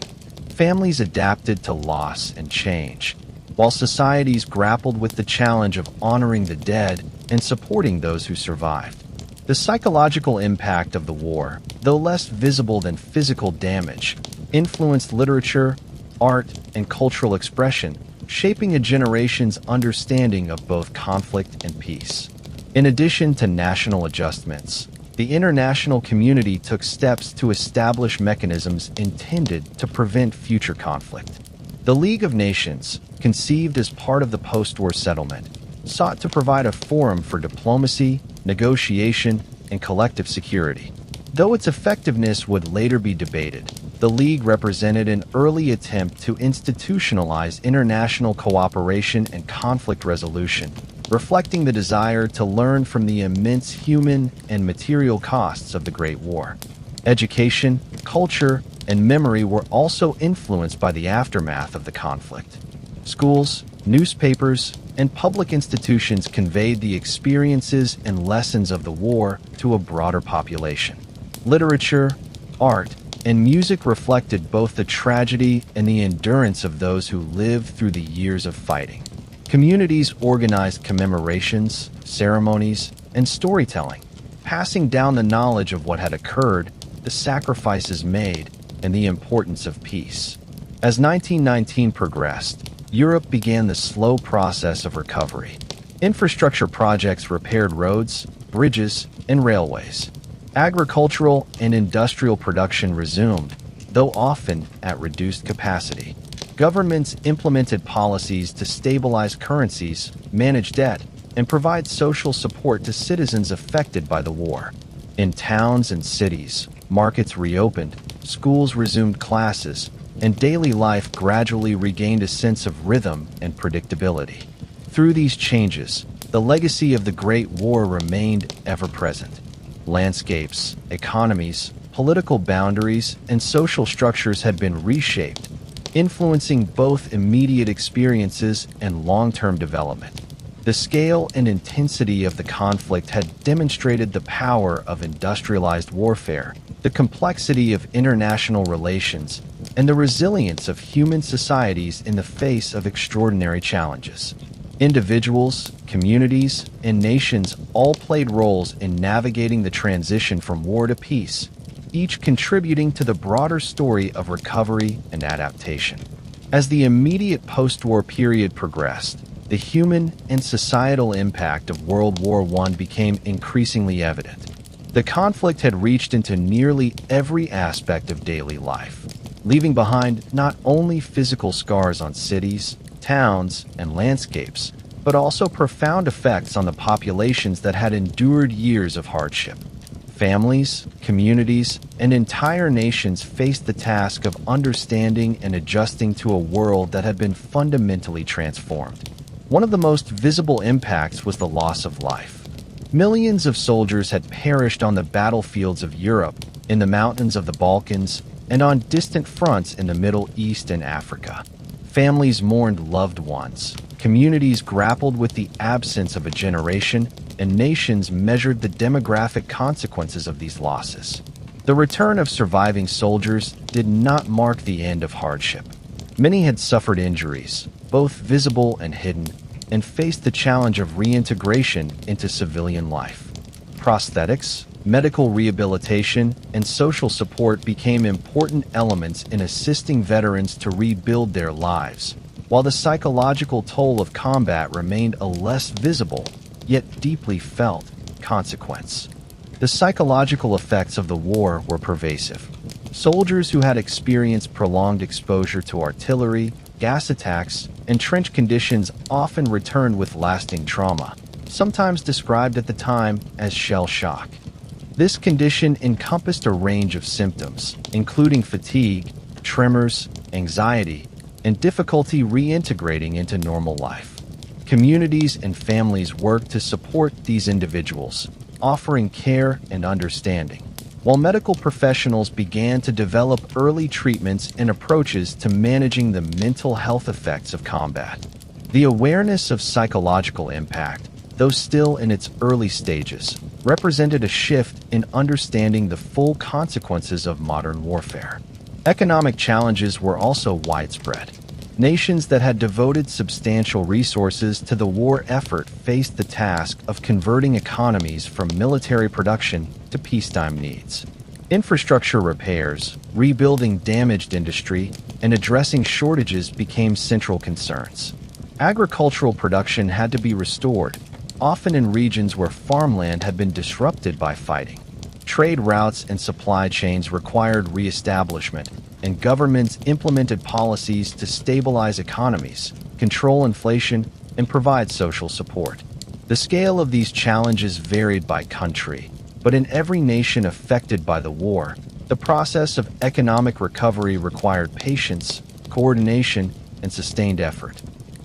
A: Families adapted to loss and change, while societies grappled with the challenge of honoring the dead and supporting those who survived. The psychological impact of the war, though less visible than physical damage, influenced literature, art, and cultural expression, shaping a generation's understanding of both conflict and peace. In addition to national adjustments, the international community took steps to establish mechanisms intended to prevent future conflict. The League of Nations, conceived as part of the post-war settlement, sought to provide a forum for diplomacy, negotiation, and collective security. Though its effectiveness would later be debated, the League represented an early attempt to institutionalize international cooperation and conflict resolution, reflecting the desire to learn from the immense human and material costs of the Great War. Education, culture, and memory were also influenced by the aftermath of the conflict. Schools, newspapers, and public institutions conveyed the experiences and lessons of the war to a broader population. Literature, art, and music reflected both the tragedy and the endurance of those who lived through the years of fighting. Communities organized commemorations, ceremonies, and storytelling, passing down the knowledge of what had occurred, the sacrifices made, and the importance of peace. As 1919 progressed, Europe began the slow process of recovery. Infrastructure projects repaired roads, bridges, and railways. Agricultural and industrial production resumed, though often at reduced capacity. Governments implemented policies to stabilize currencies, manage debt, and provide social support to citizens affected by the war. In towns and cities, markets reopened, schools resumed classes, and daily life gradually regained a sense of rhythm and predictability. Through these changes, the legacy of the Great War remained ever present. Landscapes, economies, political boundaries, and social structures had been reshaped, influencing both immediate experiences and long-term development. The scale and intensity of the conflict had demonstrated the power of industrialized warfare, the complexity of international relations, and the resilience of human societies in the face of extraordinary challenges. Individuals, communities, and nations all played roles in navigating the transition from war to peace, each contributing to the broader story of recovery and adaptation. As the immediate post-war period progressed, the human and societal impact of World War I became increasingly evident. The conflict had reached into nearly every aspect of daily life, leaving behind not only physical scars on cities, towns, and landscapes, but also profound effects on the populations that had endured years of hardship. Families, communities, and entire nations faced the task of understanding and adjusting to a world that had been fundamentally transformed. One of the most visible impacts was the loss of life. Millions of soldiers had perished on the battlefields of Europe, in the mountains of the Balkans, and on distant fronts in the Middle East and Africa. Families mourned loved ones, communities grappled with the absence of a generation, and nations measured the demographic consequences of these losses. The return of surviving soldiers did not mark the end of hardship. Many had suffered injuries, both visible and hidden, and faced the challenge of reintegration into civilian life. Prosthetics, medical rehabilitation, and social support became important elements in assisting veterans to rebuild their lives, while the psychological toll of combat remained a less visible, yet deeply felt, consequence. The psychological effects of the war were pervasive. Soldiers who had experienced prolonged exposure to artillery, gas attacks, and trench conditions often returned with lasting trauma, sometimes described at the time as shell shock. This condition encompassed a range of symptoms, including fatigue, tremors, anxiety, and difficulty reintegrating into normal life. Communities and families worked to support these individuals, offering care and understanding, while medical professionals began to develop early treatments and approaches to managing the mental health effects of combat. The awareness of psychological impact, though still in its early stages, represented a shift in understanding the full consequences of modern warfare. Economic challenges were also widespread. Nations that had devoted substantial resources to the war effort faced the task of converting economies from military production to peacetime needs. Infrastructure repairs, rebuilding damaged industry, and addressing shortages became central concerns. Agricultural production had to be restored, often in regions where farmland had been disrupted by fighting. Trade routes and supply chains required reestablishment, and governments implemented policies to stabilize economies, control inflation, and provide social support. The scale of these challenges varied by country, but in every nation affected by the war, the process of economic recovery required patience, coordination, and sustained effort.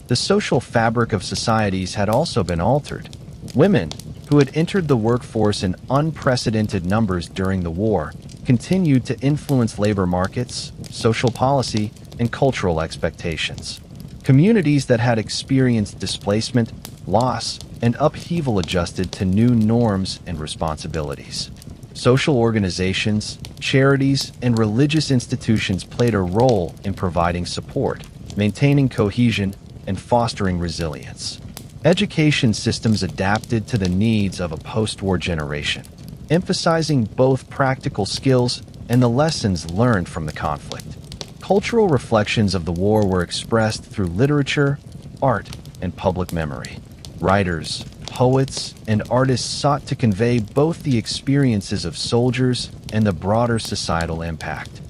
A: The social fabric of societies had also been altered. Women, who had entered the workforce in unprecedented numbers during the war, continued to influence labor markets, social policy, and cultural expectations. Communities that had experienced displacement, loss, and upheaval adjusted to new norms and responsibilities. Social organizations, charities, and religious institutions played a role in providing support, maintaining cohesion, and fostering resilience. Education systems adapted to the needs of a post-war generation, emphasizing both practical skills and the lessons learned from the conflict. Cultural reflections of the war were expressed through literature, art, and public memory. Writers, poets, and artists sought to convey both the experiences of soldiers and the broader societal impact.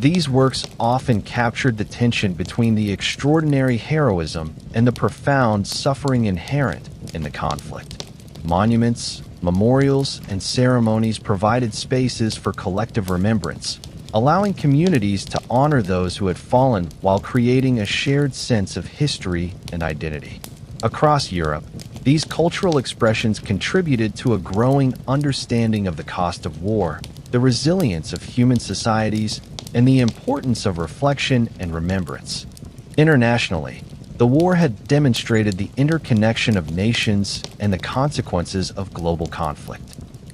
A: These works often captured the tension between the extraordinary heroism and the profound suffering inherent in the conflict. Monuments, memorials, and ceremonies provided spaces for collective remembrance, allowing communities to honor those who had fallen while creating a shared sense of history and identity. Across Europe, these cultural expressions contributed to a growing understanding of the cost of war, the resilience of human societies, and the importance of reflection and remembrance. Internationally, the war had demonstrated the interconnection of nations and the consequences of global conflict.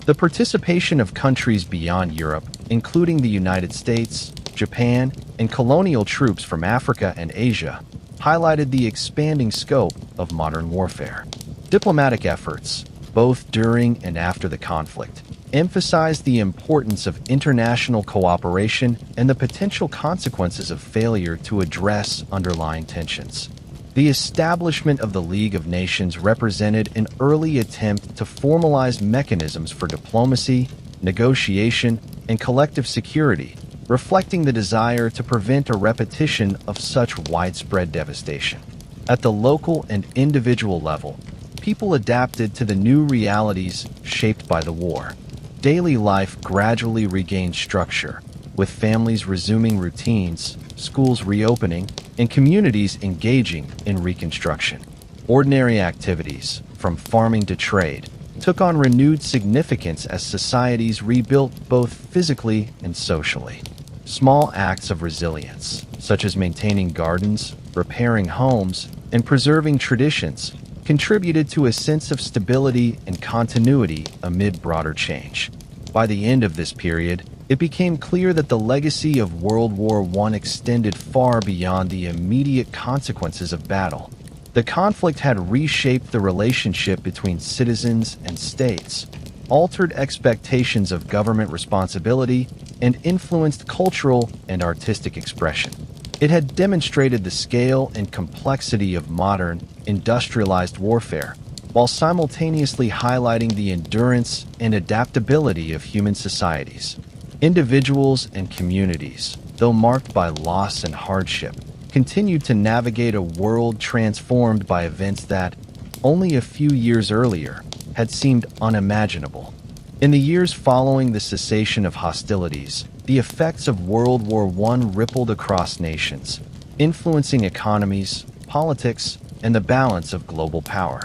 A: The participation of countries beyond Europe, including the United States, Japan, and colonial troops from Africa and Asia, highlighted the expanding scope of modern warfare. Diplomatic efforts, both during and after the conflict, emphasized the importance of international cooperation and the potential consequences of failure to address underlying tensions. The establishment of the League of Nations represented an early attempt to formalize mechanisms for diplomacy, negotiation, and collective security, reflecting the desire to prevent a repetition of such widespread devastation. At the local and individual level, people adapted to the new realities shaped by the war. Daily life gradually regained structure, with families resuming routines, schools reopening, and communities engaging in reconstruction. Ordinary activities, from farming to trade, took on renewed significance as societies rebuilt both physically and socially. Small acts of resilience, such as maintaining gardens, repairing homes, and preserving traditions, contributed to a sense of stability and continuity amid broader change. By the end of this period, it became clear that the legacy of World War I extended far beyond the immediate consequences of battle. The conflict had reshaped the relationship between citizens and states, altered expectations of government responsibility, and influenced cultural and artistic expression. It had demonstrated the scale and complexity of modern, industrialized warfare, while simultaneously highlighting the endurance and adaptability of human societies. Individuals and communities, though marked by loss and hardship, continued to navigate a world transformed by events that, only a few years earlier, had seemed unimaginable. In the years following the cessation of hostilities, the effects of World War I rippled across nations, influencing economies, politics, and the balance of global power.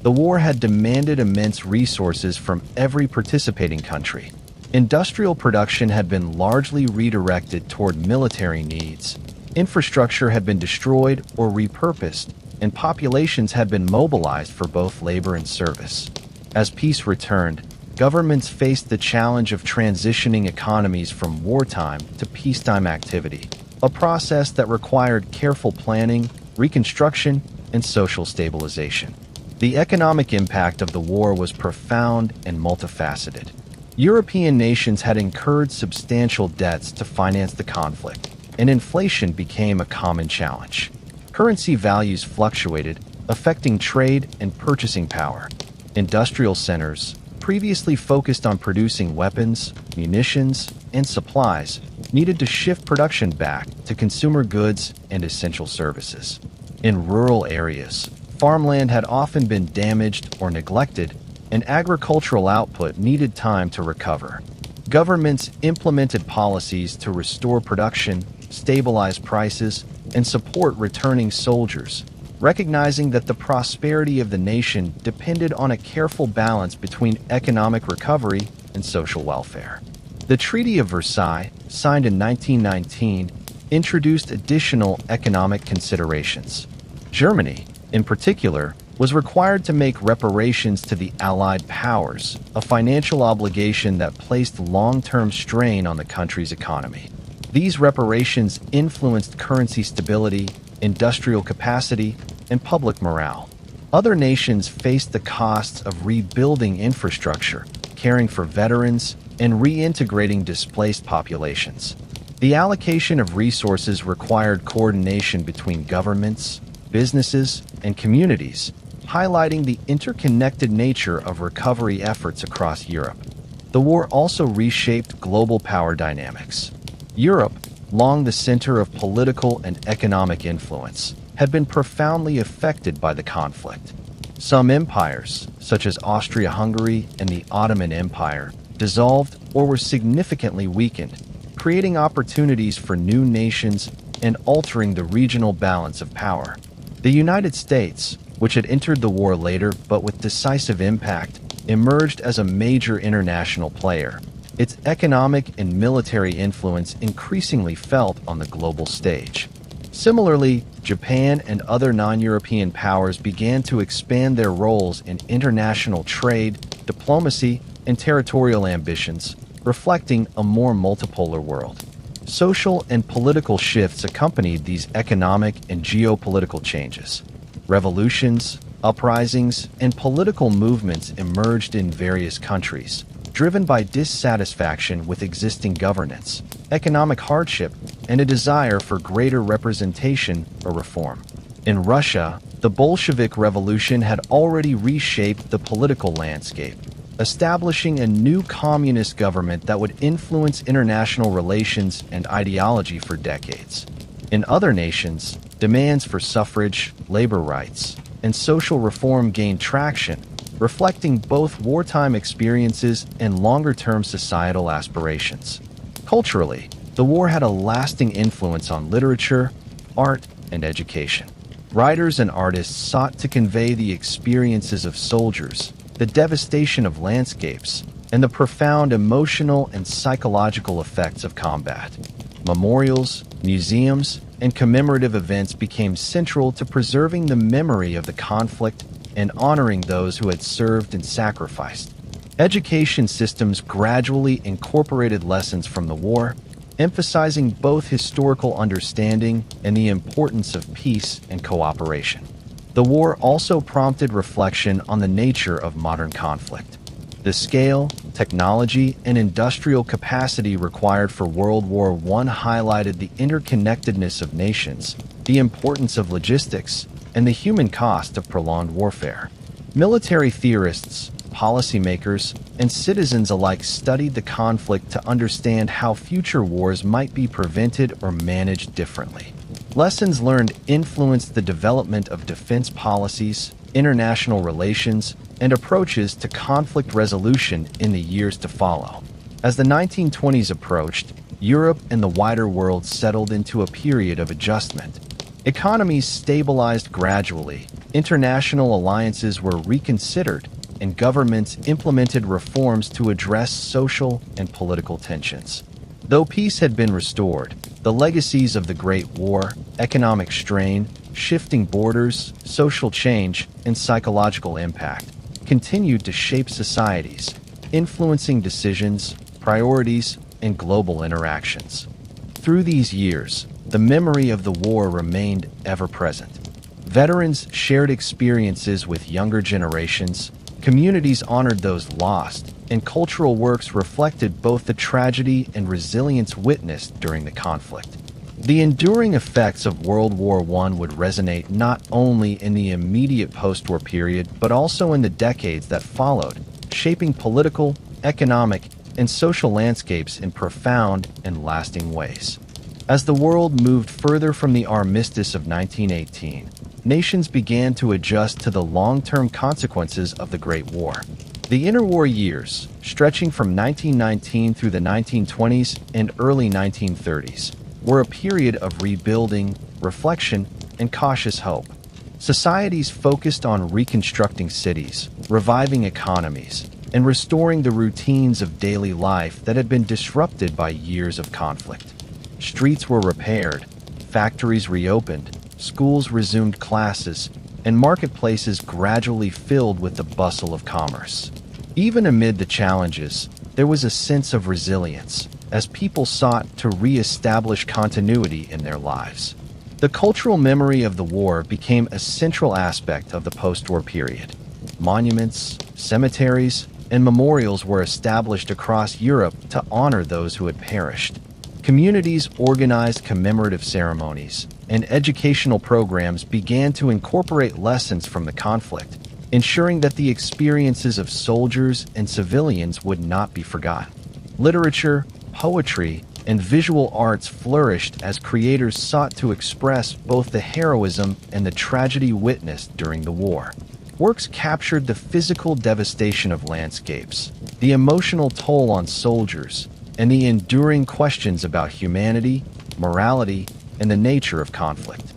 A: The war had demanded immense resources from every participating country. Industrial production had been largely redirected toward military needs, infrastructure had been destroyed or repurposed, and populations had been mobilized for both labor and service. As peace returned, governments faced the challenge of transitioning economies from wartime to peacetime activity, a process that required careful planning, reconstruction, and social stabilization. The economic impact of the war was profound and multifaceted. European nations had incurred substantial debts to finance the conflict, and inflation became a common challenge. Currency values fluctuated, affecting trade and purchasing power. Industrial centers, previously focused on producing weapons, munitions, and supplies, needed to shift production back to consumer goods and essential services. In rural areas, farmland had often been damaged or neglected, and agricultural output needed time to recover. Governments implemented policies to restore production, stabilize prices, and support returning soldiers, recognizing that the prosperity of the nation depended on a careful balance between economic recovery and social welfare. The Treaty of Versailles, signed in 1919, introduced additional economic considerations. Germany, in particular, was required to make reparations to the Allied powers, a financial obligation that placed long-term strain on the country's economy. These reparations influenced currency stability, industrial capacity, and public morale. Other nations faced the costs of rebuilding infrastructure, caring for veterans, and reintegrating displaced populations. The allocation of resources required coordination between governments, businesses, and communities, highlighting the interconnected nature of recovery efforts across Europe. The war also reshaped global power dynamics. Europe, long the center of political and economic influence, had been profoundly affected by the conflict. Some empires, such as Austria-Hungary and the Ottoman Empire, dissolved or were significantly weakened, creating opportunities for new nations and altering the regional balance of power. The United States, which had entered the war later but with decisive impact, emerged as a major international player, its economic and military influence increasingly felt on the global stage. Similarly, Japan and other non-European powers began to expand their roles in international trade, diplomacy, and territorial ambitions, reflecting a more multipolar world. Social and political shifts accompanied these economic and geopolitical changes. Revolutions, uprisings, and political movements emerged in various countries, driven by dissatisfaction with existing governance, economic hardship, and a desire for greater representation or reform. In Russia, the Bolshevik Revolution had already reshaped the political landscape, establishing a new communist government that would influence international relations and ideology for decades. In other nations, demands for suffrage, labor rights, and social reform gained traction, reflecting both wartime experiences and longer-term societal aspirations. Culturally, the war had a lasting influence on literature, art, and education. Writers and artists sought to convey the experiences of soldiers, the devastation of landscapes, and the profound emotional and psychological effects of combat. Memorials, museums, and commemorative events became central to preserving the memory of the conflict and honoring those who had served and sacrificed. Education systems gradually incorporated lessons from the war, emphasizing both historical understanding and the importance of peace and cooperation. The war also prompted reflection on the nature of modern conflict. The scale, technology, and industrial capacity required for World War I highlighted the interconnectedness of nations, the importance of logistics, and the human cost of prolonged warfare. Military theorists, policymakers, and citizens alike studied the conflict to understand how future wars might be prevented or managed differently. Lessons learned influenced the development of defense policies, international relations, and approaches to conflict resolution in the years to follow. As the 1920s approached, Europe and the wider world settled into a period of adjustment. Economies stabilized gradually, international alliances were reconsidered, and governments implemented reforms to address social and political tensions. Though peace had been restored, the legacies of the Great War, economic strain, shifting borders, social change, and psychological impact continued to shape societies, influencing decisions, priorities, and global interactions. Through these years, the memory of the war remained ever present. Veterans shared experiences with younger generations, communities honored those lost, and cultural works reflected both the tragedy and resilience witnessed during the conflict. The enduring effects of World War I would resonate not only in the immediate post-war period, but also in the decades that followed, shaping political, economic, and social landscapes in profound and lasting ways. As the world moved further from the armistice of 1918, nations began to adjust to the long-term consequences of the Great War. The interwar years, stretching from 1919 through the 1920s and early 1930s, were a period of rebuilding, reflection, and cautious hope. Societies focused on reconstructing cities, reviving economies, and restoring the routines of daily life that had been disrupted by years of conflict. Streets were repaired, factories reopened, schools resumed classes, and marketplaces gradually filled with the bustle of commerce. Even amid the challenges, there was a sense of resilience, as people sought to re-establish continuity in their lives. The cultural memory of the war became a central aspect of the post-war period. Monuments, cemeteries, and memorials were established across Europe to honor those who had perished. Communities organized commemorative ceremonies, and educational programs began to incorporate lessons from the conflict, ensuring that the experiences of soldiers and civilians would not be forgotten. Literature, poetry, and visual arts flourished as creators sought to express both the heroism and the tragedy witnessed during the war. Works captured the physical devastation of landscapes, the emotional toll on soldiers, and the enduring questions about humanity, morality, and the nature of conflict.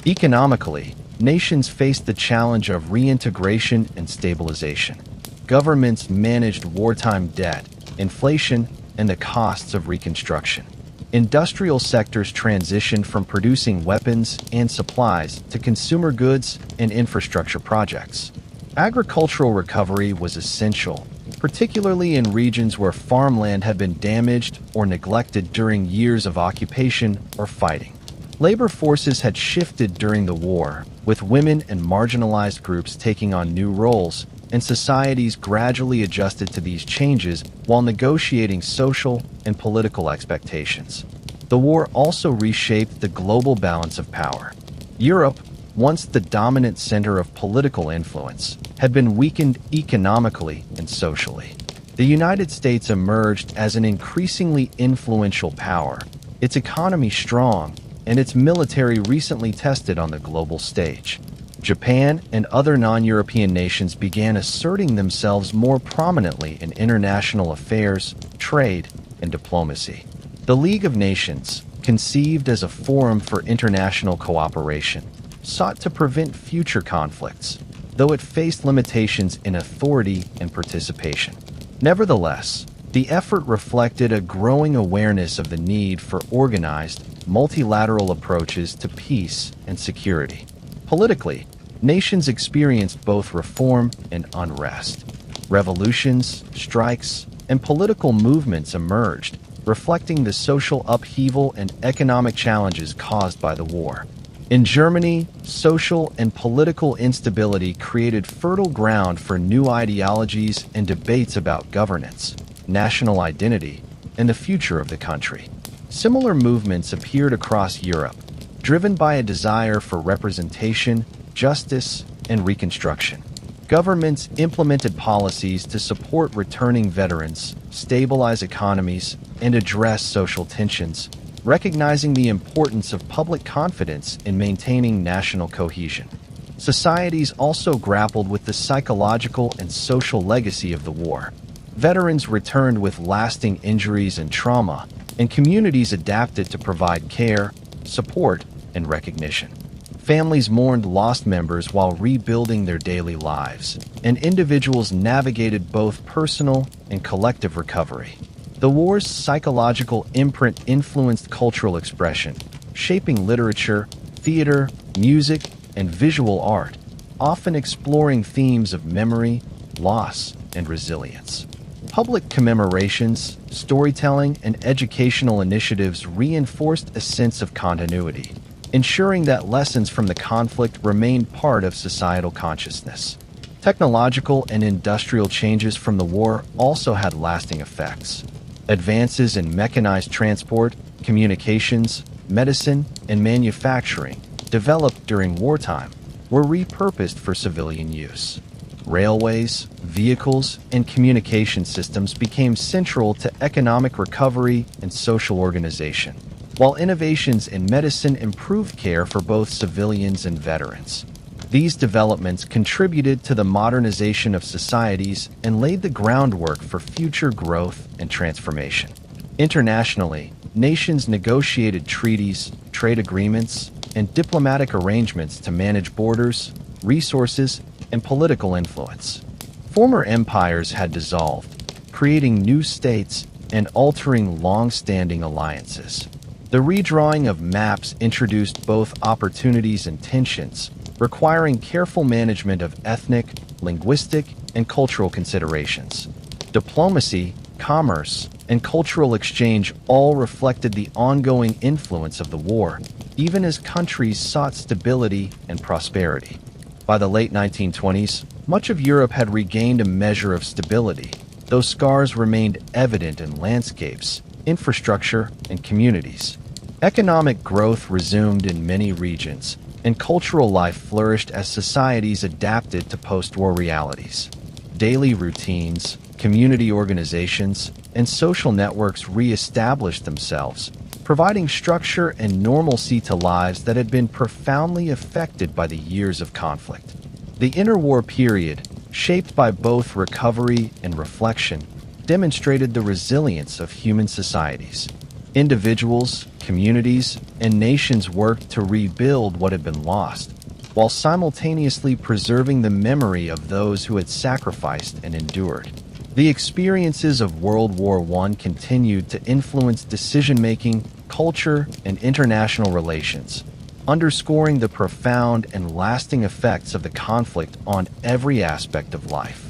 A: Economically, nations faced the challenge of reintegration and stabilization. Governments managed wartime debt, inflation, and the costs of reconstruction. Industrial sectors transitioned from producing weapons and supplies to consumer goods and infrastructure projects. Agricultural recovery was essential, particularly in regions where farmland had been damaged or neglected during years of occupation or fighting. Labor forces had shifted during the war, with women and marginalized groups taking on new roles, and societies gradually adjusted to these changes while negotiating social and political expectations. The war also reshaped the global balance of power. Europe, once the dominant center of political influence, had been weakened economically and socially. The United States emerged as an increasingly influential power, its economy strong, and its military recently tested on the global stage. Japan and other non-European nations began asserting themselves more prominently in international affairs, trade, and diplomacy. The League of Nations, conceived as a forum for international cooperation, sought to prevent future conflicts, though it faced limitations in authority and participation. Nevertheless, the effort reflected a growing awareness of the need for organized, multilateral approaches to peace and security. Politically, nations experienced both reform and unrest. Revolutions, strikes, and political movements emerged, reflecting the social upheaval and economic challenges caused by the war. In Germany, social and political instability created fertile ground for new ideologies and debates about governance, national identity, and the future of the country. Similar movements appeared across Europe, driven by a desire for representation, justice, and reconstruction. Governments implemented policies to support returning veterans, stabilize economies, and address social tensions, recognizing the importance of public confidence in maintaining national cohesion. Societies also grappled with the psychological and social legacy of the war. Veterans returned with lasting injuries and trauma, and communities adapted to provide care, support, and recognition. Families mourned lost members while rebuilding their daily lives, and individuals navigated both personal and collective recovery. The war's psychological imprint influenced cultural expression, shaping literature, theater, music, and visual art, often exploring themes of memory, loss, and resilience. Public commemorations, storytelling, and educational initiatives reinforced a sense of continuity, ensuring that lessons from the conflict remained part of societal consciousness. Technological and industrial changes from the war also had lasting effects. Advances in mechanized transport, communications, medicine, and manufacturing, developed during wartime, were repurposed for civilian use. Railways, vehicles, and communication systems became central to economic recovery and social organization, while innovations in medicine improved care for both civilians and veterans. These developments contributed to the modernization of societies and laid the groundwork for future growth and transformation. Internationally, nations negotiated treaties, trade agreements, and diplomatic arrangements to manage borders, resources, and political influence. Former empires had dissolved, creating new states and altering long-standing alliances. The redrawing of maps introduced both opportunities and tensions, requiring careful management of ethnic, linguistic, and cultural considerations. Diplomacy, commerce, and cultural exchange all reflected the ongoing influence of the war, even as countries sought stability and prosperity. By the late 1920s, much of Europe had regained a measure of stability, though scars remained evident in landscapes, infrastructure, and communities. Economic growth resumed in many regions, and cultural life flourished as societies adapted to post-war realities. Daily routines, community organizations, and social networks re-established themselves, providing structure and normalcy to lives that had been profoundly affected by the years of conflict. The interwar period, shaped by both recovery and reflection, demonstrated the resilience of human societies. Individuals, communities, and nations worked to rebuild what had been lost, while simultaneously preserving the memory of those who had sacrificed and endured. The experiences of World War I continued to influence decision-making, culture, and international relations, underscoring the profound and lasting effects of the conflict on every aspect of life.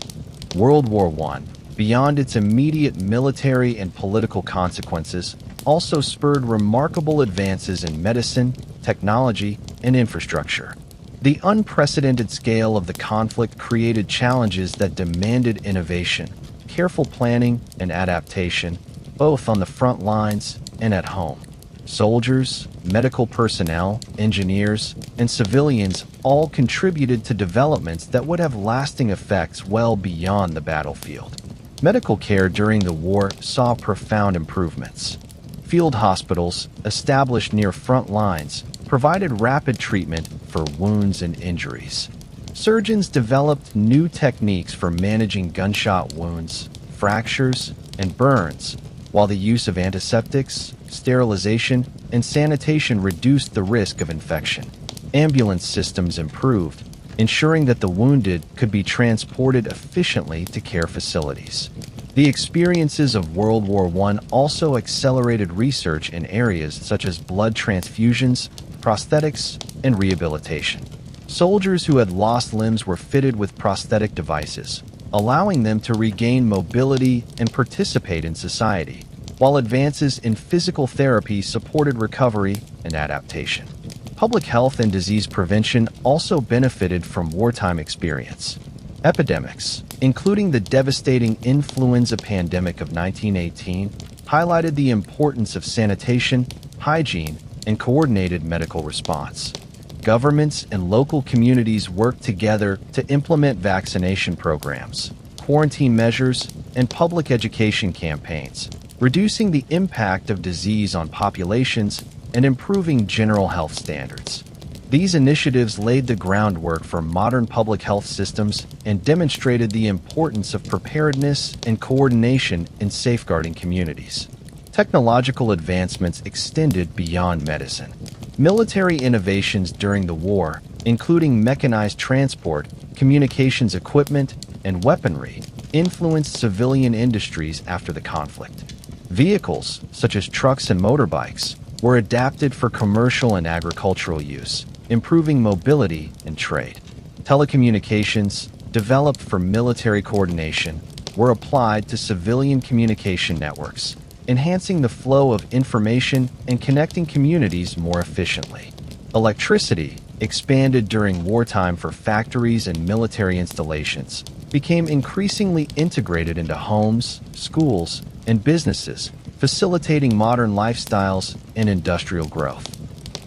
A: World War I, beyond its immediate military and political consequences, also spurred remarkable advances in medicine, technology, and infrastructure. The unprecedented scale of the conflict created challenges that demanded innovation, careful planning, and adaptation, both on the front lines and at home. Soldiers, medical personnel, engineers, and civilians all contributed to developments that would have lasting effects well beyond the battlefield. Medical care during the war saw profound improvements. Field hospitals, established near front lines, provided rapid treatment for wounds and injuries. Surgeons developed new techniques for managing gunshot wounds, fractures, and burns, while the use of antiseptics, sterilization, and sanitation reduced the risk of infection. Ambulance systems improved, ensuring that the wounded could be transported efficiently to care facilities. The experiences of World War I also accelerated research in areas such as blood transfusions, prosthetics, and rehabilitation. Soldiers who had lost limbs were fitted with prosthetic devices, allowing them to regain mobility and participate in society, while advances in physical therapy supported recovery and adaptation. Public health and disease prevention also benefited from wartime experience. Epidemics, including the devastating influenza pandemic of 1918, highlighted the importance of sanitation, hygiene, and coordinated medical response. Governments and local communities worked together to implement vaccination programs, quarantine measures, and public education campaigns, reducing the impact of disease on populations and improving general health standards. These initiatives laid the groundwork for modern public health systems and demonstrated the importance of preparedness and coordination in safeguarding communities. Technological advancements extended beyond medicine. Military innovations during the war, including mechanized transport, communications equipment, and weaponry, influenced civilian industries after the conflict. Vehicles, such as trucks and motorbikes, were adapted for commercial and agricultural use, improving mobility and trade. Telecommunications, developed for military coordination, were applied to civilian communication networks, enhancing the flow of information and connecting communities more efficiently. Electricity, expanded during wartime for factories and military installations, became increasingly integrated into homes, schools, and businesses, facilitating modern lifestyles and industrial growth.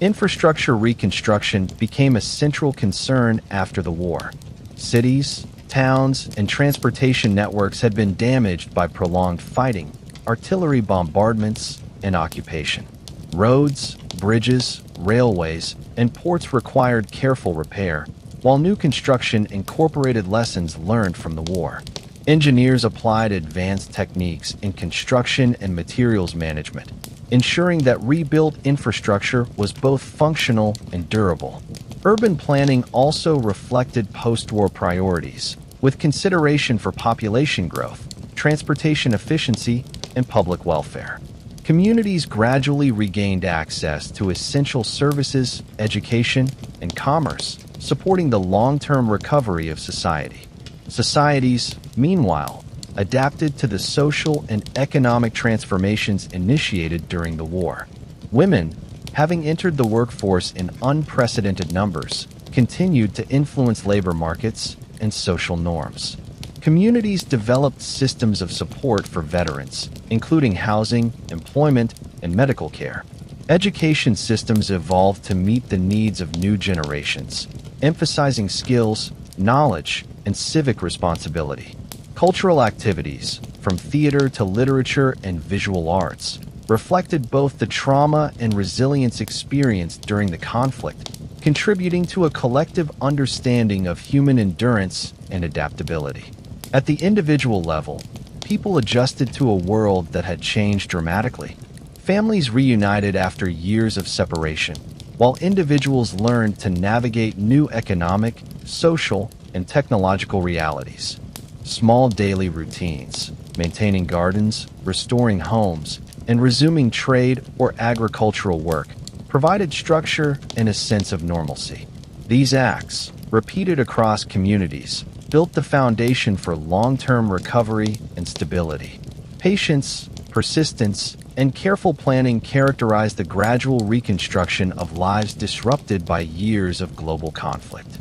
A: Infrastructure reconstruction became a central concern after the war. Cities, towns, and transportation networks had been damaged by prolonged fighting, artillery bombardments, and occupation. Roads, bridges, railways, and ports required careful repair, while new construction incorporated lessons learned from the war. Engineers applied advanced techniques in construction and materials management, ensuring that rebuilt infrastructure was both functional and durable. Urban planning also reflected post-war priorities, with consideration for population growth, transportation efficiency, and public welfare. Communities gradually regained access to essential services, education, and commerce, supporting the long-term recovery of society. Societies, meanwhile, adapted to the social and economic transformations initiated during the war. Women, having entered the workforce in unprecedented numbers, continued to influence labor markets and social norms. Communities developed systems of support for veterans, including housing, employment, and medical care. Education systems evolved to meet the needs of new generations, emphasizing skills, knowledge, and civic responsibility. Cultural activities, from theater to literature and visual arts, reflected both the trauma and resilience experienced during the conflict, contributing to a collective understanding of human endurance and adaptability. At the individual level, people adjusted to a world that had changed dramatically. Families reunited after years of separation, while individuals learned to navigate new economic, social, and technological realities. Small daily routines, maintaining gardens, restoring homes, and resuming trade or agricultural work, provided structure and a sense of normalcy. These acts, repeated across communities, built the foundation for long-term recovery and stability. Patience, persistence, and careful planning characterized the gradual reconstruction of lives disrupted by years of global conflict.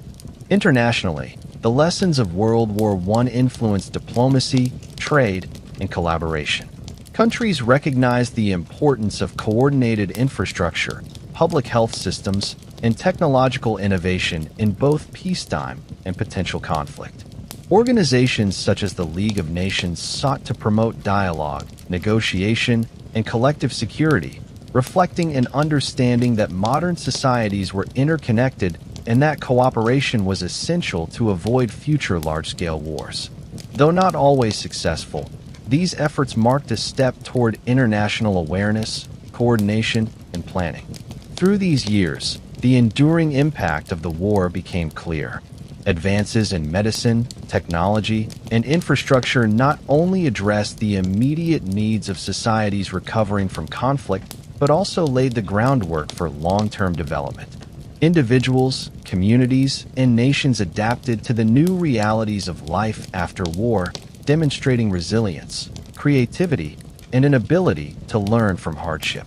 A: Internationally, the lessons of World War I influenced diplomacy, trade, and collaboration. Countries recognized the importance of coordinated infrastructure, public health systems, and technological innovation in both peacetime and potential conflict. Organizations such as the League of Nations sought to promote dialogue, negotiation, and collective security, reflecting an understanding that modern societies were interconnected and that cooperation was essential to avoid future large-scale wars. Though not always successful, these efforts marked a step toward international awareness, coordination, and planning. Through these years, the enduring impact of the war became clear. Advances in medicine, technology, and infrastructure not only addressed the immediate needs of societies recovering from conflict, but also laid the groundwork for long-term development. Individuals, communities, and nations adapted to the new realities of life after war, demonstrating resilience, creativity, and an ability to learn from hardship.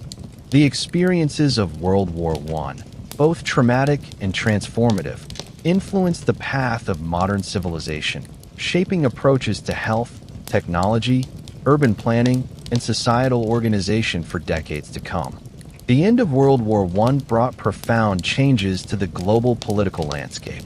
A: The experiences of World War I, both traumatic and transformative, influenced the path of modern civilization, shaping approaches to health, technology, urban planning, and societal organization for decades to come. The end of World War I brought profound changes to the global political landscape.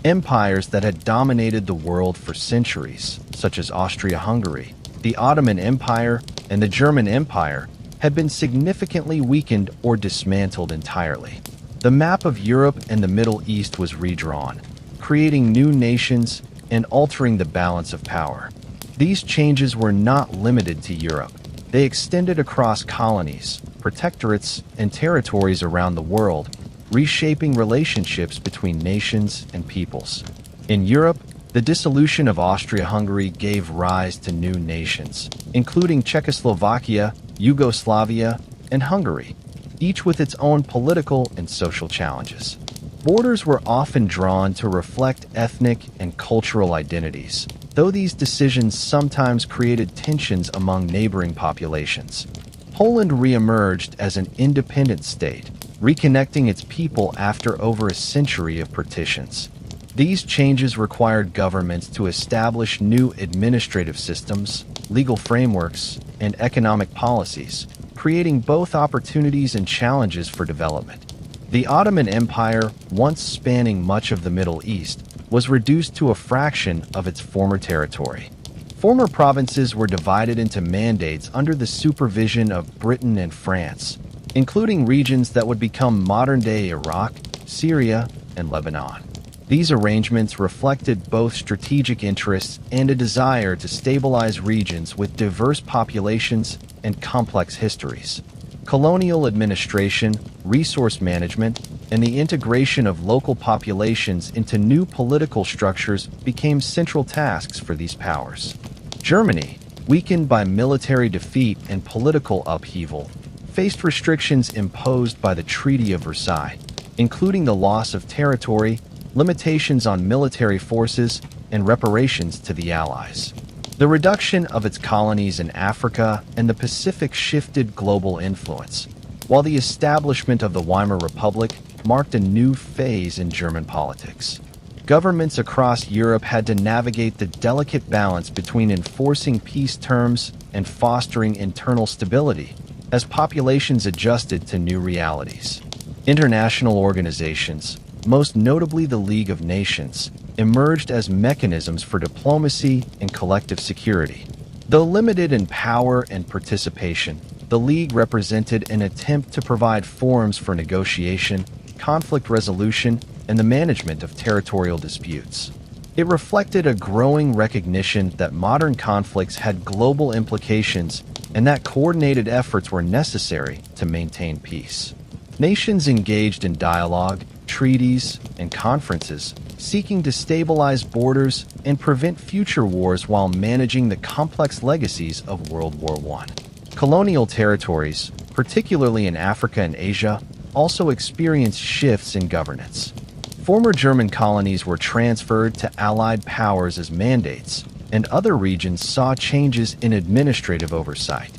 A: Empires that had dominated the world for centuries, such as Austria-Hungary, the Ottoman Empire, and the German Empire, had been significantly weakened or dismantled entirely. The map of Europe and the Middle East was redrawn, creating new nations and altering the balance of power. These changes were not limited to Europe. They extended across colonies, protectorates, and territories around the world, reshaping relationships between nations and peoples. In Europe, the dissolution of Austria-Hungary gave rise to new nations, including Czechoslovakia, Yugoslavia, and Hungary, each with its own political and social challenges. Borders were often drawn to reflect ethnic and cultural identities, though these decisions sometimes created tensions among neighboring populations. Poland re-emerged as an independent state, reconnecting its people after over a century of partitions. These changes required governments to establish new administrative systems, legal frameworks, and economic policies, creating both opportunities and challenges for development. The Ottoman Empire, once spanning much of the Middle East, was reduced to a fraction of its former territory. Former provinces were divided into mandates under the supervision of Britain and France, including regions that would become modern-day Iraq, Syria, and Lebanon. These arrangements reflected both strategic interests and a desire to stabilize regions with diverse populations and complex histories. Colonial administration, resource management, and the integration of local populations into new political structures became central tasks for these powers. Germany, weakened by military defeat and political upheaval, faced restrictions imposed by the Treaty of Versailles, including the loss of territory, limitations on military forces, and reparations to the Allies. The reduction of its colonies in Africa and the Pacific shifted global influence, while the establishment of the Weimar Republic marked a new phase in German politics. Governments across Europe had to navigate the delicate balance between enforcing peace terms and fostering internal stability as populations adjusted to new realities. International organizations, most notably the League of Nations, emerged as mechanisms for diplomacy and collective security. Though limited in power and participation, the League represented an attempt to provide forums for negotiation, conflict resolution, and the management of territorial disputes. It reflected a growing recognition that modern conflicts had global implications and that coordinated efforts were necessary to maintain peace. Nations engaged in dialogue, treaties, and conferences, seeking to stabilize borders and prevent future wars while managing the complex legacies of World War I. Colonial territories, particularly in Africa and Asia, also experienced shifts in governance. Former German colonies were transferred to Allied powers as mandates, and other regions saw changes in administrative oversight.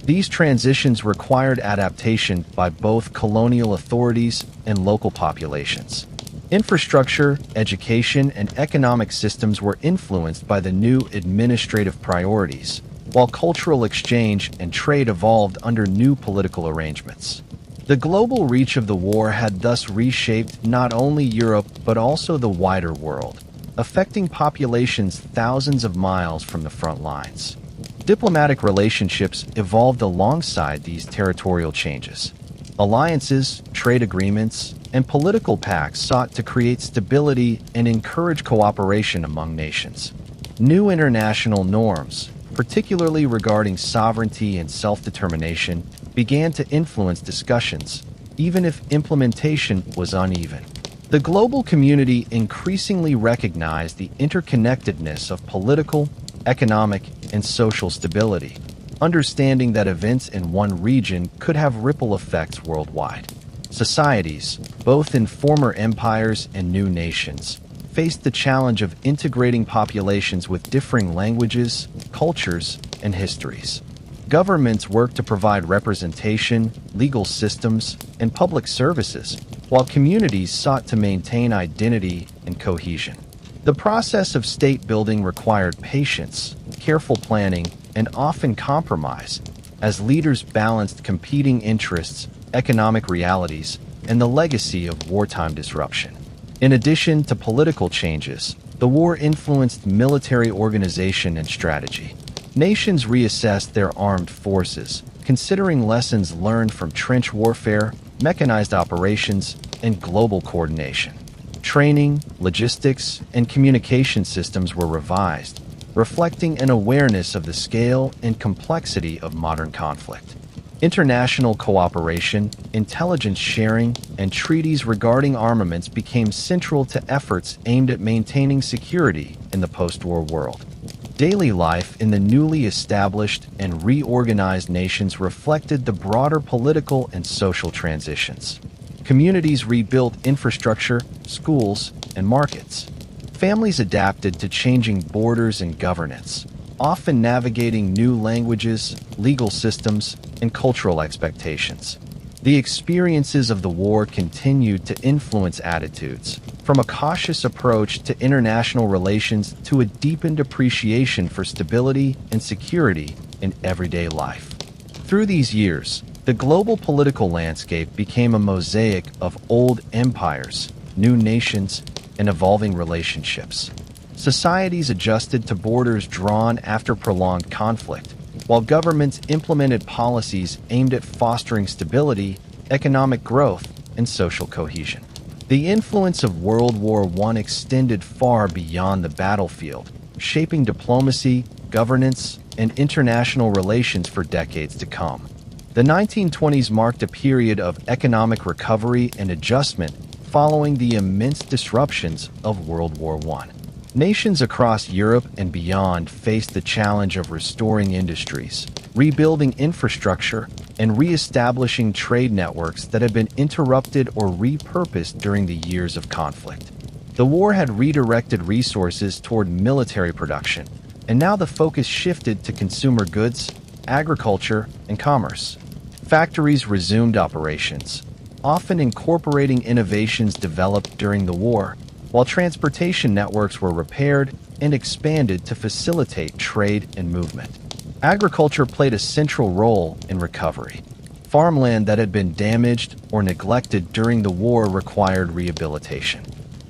A: These transitions required adaptation by both colonial authorities and local populations. Infrastructure, education, and economic systems were influenced by the new administrative priorities, while cultural exchange and trade evolved under new political arrangements. The global reach of the war had thus reshaped not only Europe but also the wider world, affecting populations thousands of miles from the front lines. Diplomatic relationships evolved alongside these territorial changes. Alliances, trade agreements, and political pacts sought to create stability and encourage cooperation among nations. New international norms, particularly regarding sovereignty and self-determination, began to influence discussions, even if implementation was uneven. The global community increasingly recognized the interconnectedness of political, economic, and social stability, understanding that events in one region could have ripple effects worldwide. Societies, both in former empires and new nations, faced the challenge of integrating populations with differing languages, cultures, and histories. Governments worked to provide representation, legal systems, and public services, while communities sought to maintain identity and cohesion. The process of state building required patience, careful planning, and often compromise, as leaders balanced competing interests, economic realities, and the legacy of wartime disruption. In addition to political changes, the war influenced military organization and strategy. Nations reassessed their armed forces, considering lessons learned from trench warfare, mechanized operations, and global coordination. Training, logistics, and communication systems were revised, reflecting an awareness of the scale and complexity of modern conflict. International cooperation, intelligence sharing, and treaties regarding armaments became central to efforts aimed at maintaining security in the post-war world. Daily life in the newly established and reorganized nations reflected the broader political and social transitions. Communities rebuilt infrastructure, schools, and markets. Families adapted to changing borders and governance, often navigating new languages, legal systems, and cultural expectations. The experiences of the war continued to influence attitudes, from a cautious approach to international relations to a deepened appreciation for stability and security in everyday life. Through these years, the global political landscape became a mosaic of old empires, new nations, and evolving relationships. Societies adjusted to borders drawn after prolonged conflict, while governments implemented policies aimed at fostering stability, economic growth, and social cohesion. The influence of World War I extended far beyond the battlefield, shaping diplomacy, governance, and international relations for decades to come. The 1920s marked a period of economic recovery and adjustment following the immense disruptions of World War I. Nations across Europe and beyond faced the challenge of restoring industries, rebuilding infrastructure, and re-establishing trade networks that had been interrupted or repurposed during the years of conflict. The war had redirected resources toward military production, and now the focus shifted to consumer goods, agriculture, and commerce. Factories resumed operations, often incorporating innovations developed during the war, while transportation networks were repaired and expanded to facilitate trade and movement. Agriculture played a central role in recovery. Farmland that had been damaged or neglected during the war required rehabilitation.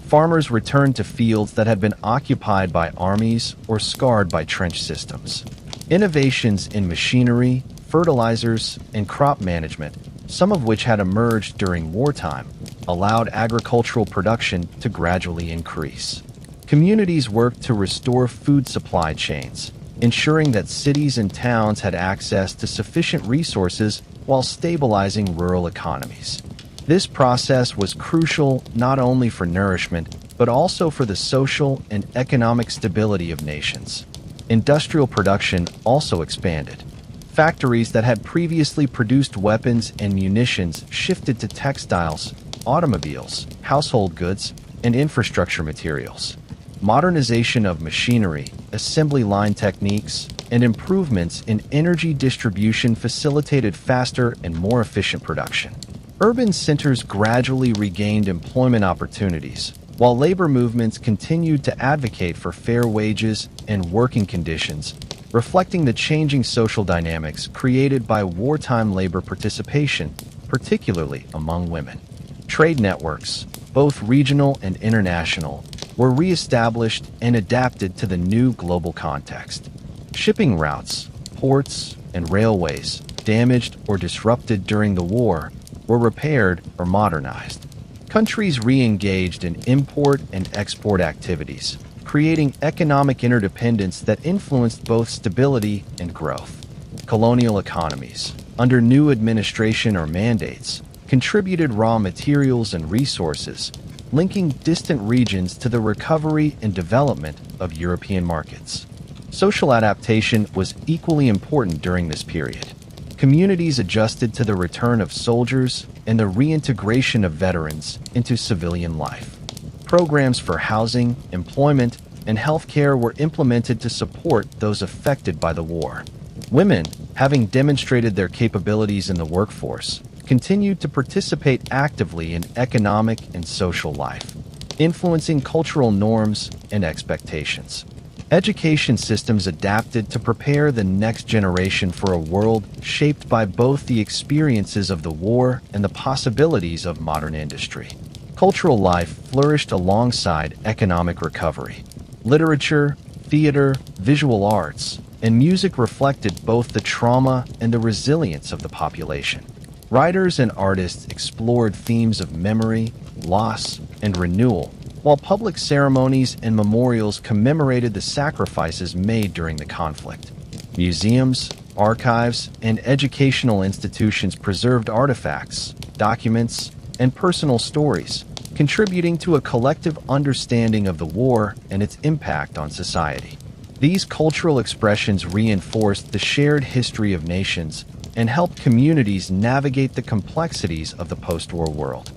A: Farmers returned to fields that had been occupied by armies or scarred by trench systems. Innovations in machinery, fertilizers, and crop management, some of which had emerged during wartime, allowed agricultural production to gradually increase. Communities worked to restore food supply chains, ensuring that cities and towns had access to sufficient resources while stabilizing rural economies. This process was crucial not only for nourishment, but also for the social and economic stability of nations. Industrial production also expanded. Factories that had previously produced weapons and munitions shifted to textiles, automobiles, household goods, and infrastructure materials. Modernization of machinery, assembly line techniques, and improvements in energy distribution facilitated faster and more efficient production. Urban centers gradually regained employment opportunities, while labor movements continued to advocate for fair wages and working conditions, reflecting the changing social dynamics created by wartime labor participation, particularly among women. Trade networks, both regional and international, were reestablished and adapted to the new global context. Shipping routes, ports, and railways, damaged or disrupted during the war, were repaired or modernized. Countries re-engaged in import and export activities, creating economic interdependence that influenced both stability and growth. Colonial economies, under new administration or mandates, contributed raw materials and resources, linking distant regions to the recovery and development of European markets. Social adaptation was equally important during this period. Communities adjusted to the return of soldiers and the reintegration of veterans into civilian life. Programs for housing, employment, and healthcare were implemented to support those affected by the war. Women, having demonstrated their capabilities in the workforce, continued to participate actively in economic and social life, influencing cultural norms and expectations. Education systems adapted to prepare the next generation for a world shaped by both the experiences of the war and the possibilities of modern industry. Cultural life flourished alongside economic recovery. Literature, theater, visual arts, and music reflected both the trauma and the resilience of the population. Writers and artists explored themes of memory, loss, and renewal, while public ceremonies and memorials commemorated the sacrifices made during the conflict. Museums, archives, and educational institutions preserved artifacts, documents, and personal stories, contributing to a collective understanding of the war and its impact on society. These cultural expressions reinforced the shared history of nations and helped communities navigate the complexities of the post-war world.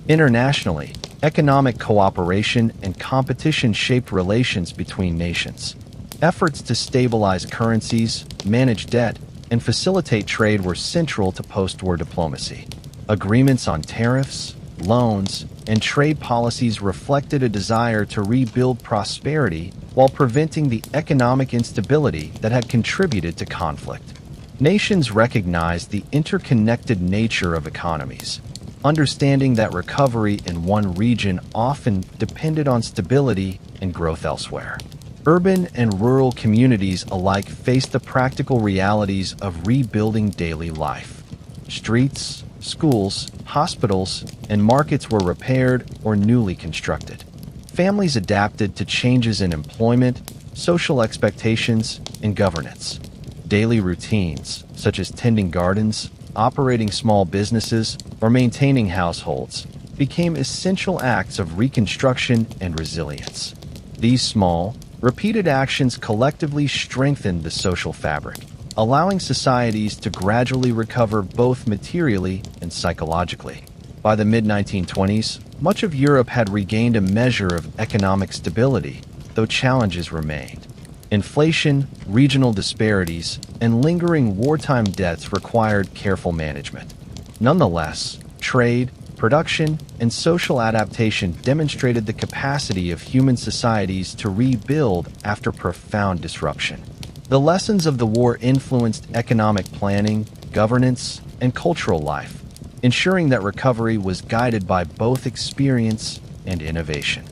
A: Internationally, economic cooperation and competition shaped relations between nations. Efforts to stabilize currencies, manage debt, and facilitate trade were central to post-war diplomacy. Agreements on tariffs, loans, and trade policies reflected a desire to rebuild prosperity while preventing the economic instability that had contributed to conflict. Nations recognized the interconnected nature of economies, understanding that recovery in one region often depended on stability and growth elsewhere. Urban and rural communities alike faced the practical realities of rebuilding daily life. Streets, schools, hospitals, and markets were repaired or newly constructed. Families adapted to changes in employment, social expectations, and governance. Daily routines, such as tending gardens, operating small businesses, or maintaining households, became essential acts of reconstruction and resilience. These small, repeated actions collectively strengthened the social fabric, allowing societies to gradually recover both materially and psychologically. By the mid-1920s, much of Europe had regained a measure of economic stability, though challenges remained. Inflation, regional disparities, and lingering wartime deaths required careful management. Nonetheless, trade, production, and social adaptation demonstrated the capacity of human societies to rebuild after profound disruption. The lessons of the war influenced economic planning, governance, and cultural life, ensuring that recovery was guided by both experience and innovation.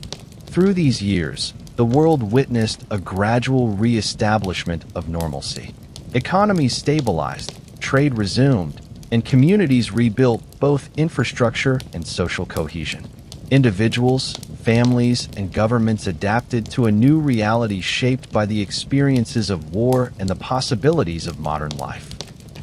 A: Through these years, the world witnessed a gradual re-establishment of normalcy. Economies stabilized, trade resumed, and communities rebuilt both infrastructure and social cohesion. Individuals, families, and governments adapted to a new reality shaped by the experiences of war and the possibilities of modern life.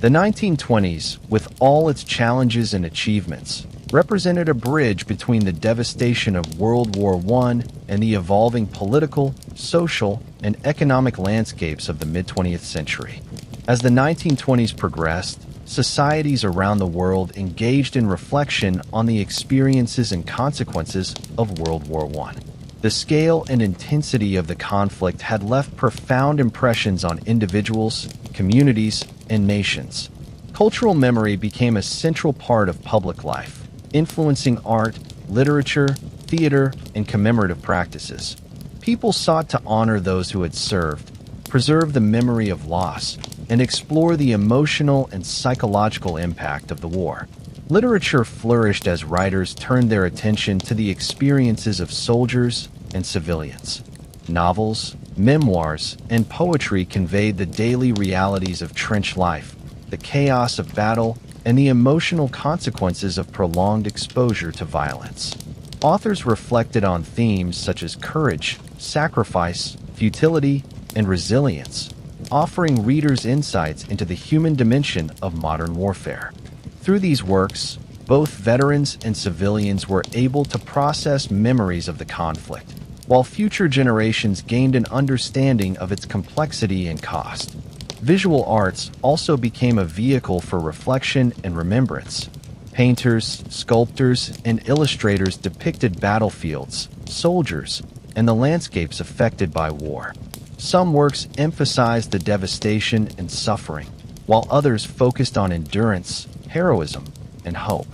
A: The 1920s, with all its challenges and achievements, represented a bridge between the devastation of World War I and the evolving political, social, and economic landscapes of the mid-20th century. As the 1920s progressed, societies around the world engaged in reflection on the experiences and consequences of World War I. The scale and intensity of the conflict had left profound impressions on individuals, communities, and nations. Cultural memory became a central part of public life, influencing art, literature, theater, and commemorative practices. People sought to honor those who had served, preserve the memory of loss, and explore the emotional and psychological impact of the war. Literature flourished as writers turned their attention to the experiences of soldiers and civilians. Novels, memoirs, and poetry conveyed the daily realities of trench life, the chaos of battle, and the emotional consequences of prolonged exposure to violence. Authors reflected on themes such as courage, sacrifice, futility, and resilience, offering readers insights into the human dimension of modern warfare. Through these works, both veterans and civilians were able to process memories of the conflict, while future generations gained an understanding of its complexity and cost. Visual arts also became a vehicle for reflection and remembrance. Painters, sculptors, and illustrators depicted battlefields, soldiers, and the landscapes affected by war. Some works emphasized the devastation and suffering, while others focused on endurance, heroism, and hope.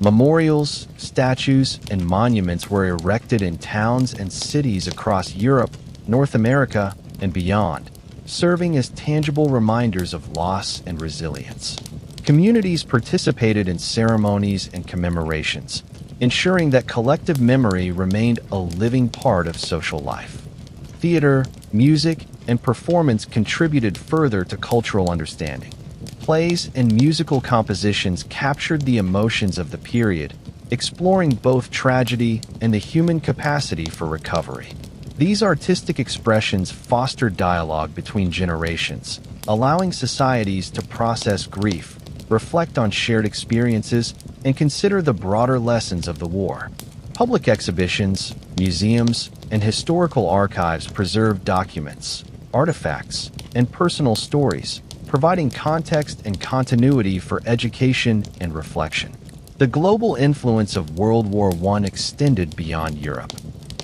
A: Memorials, statues, and monuments were erected in towns and cities across Europe, North America, and beyond, serving as tangible reminders of loss and resilience. Communities participated in ceremonies and commemorations, ensuring that collective memory remained a living part of social life. Theater, music, and performance contributed further to cultural understanding. Plays and musical compositions captured the emotions of the period, exploring both tragedy and the human capacity for recovery. These artistic expressions fostered dialogue between generations, allowing societies to process grief, reflect on shared experiences, and consider the broader lessons of the war. Public exhibitions, museums, and historical archives preserve documents, artifacts, and personal stories, providing context and continuity for education and reflection. The global influence of World War I extended beyond Europe.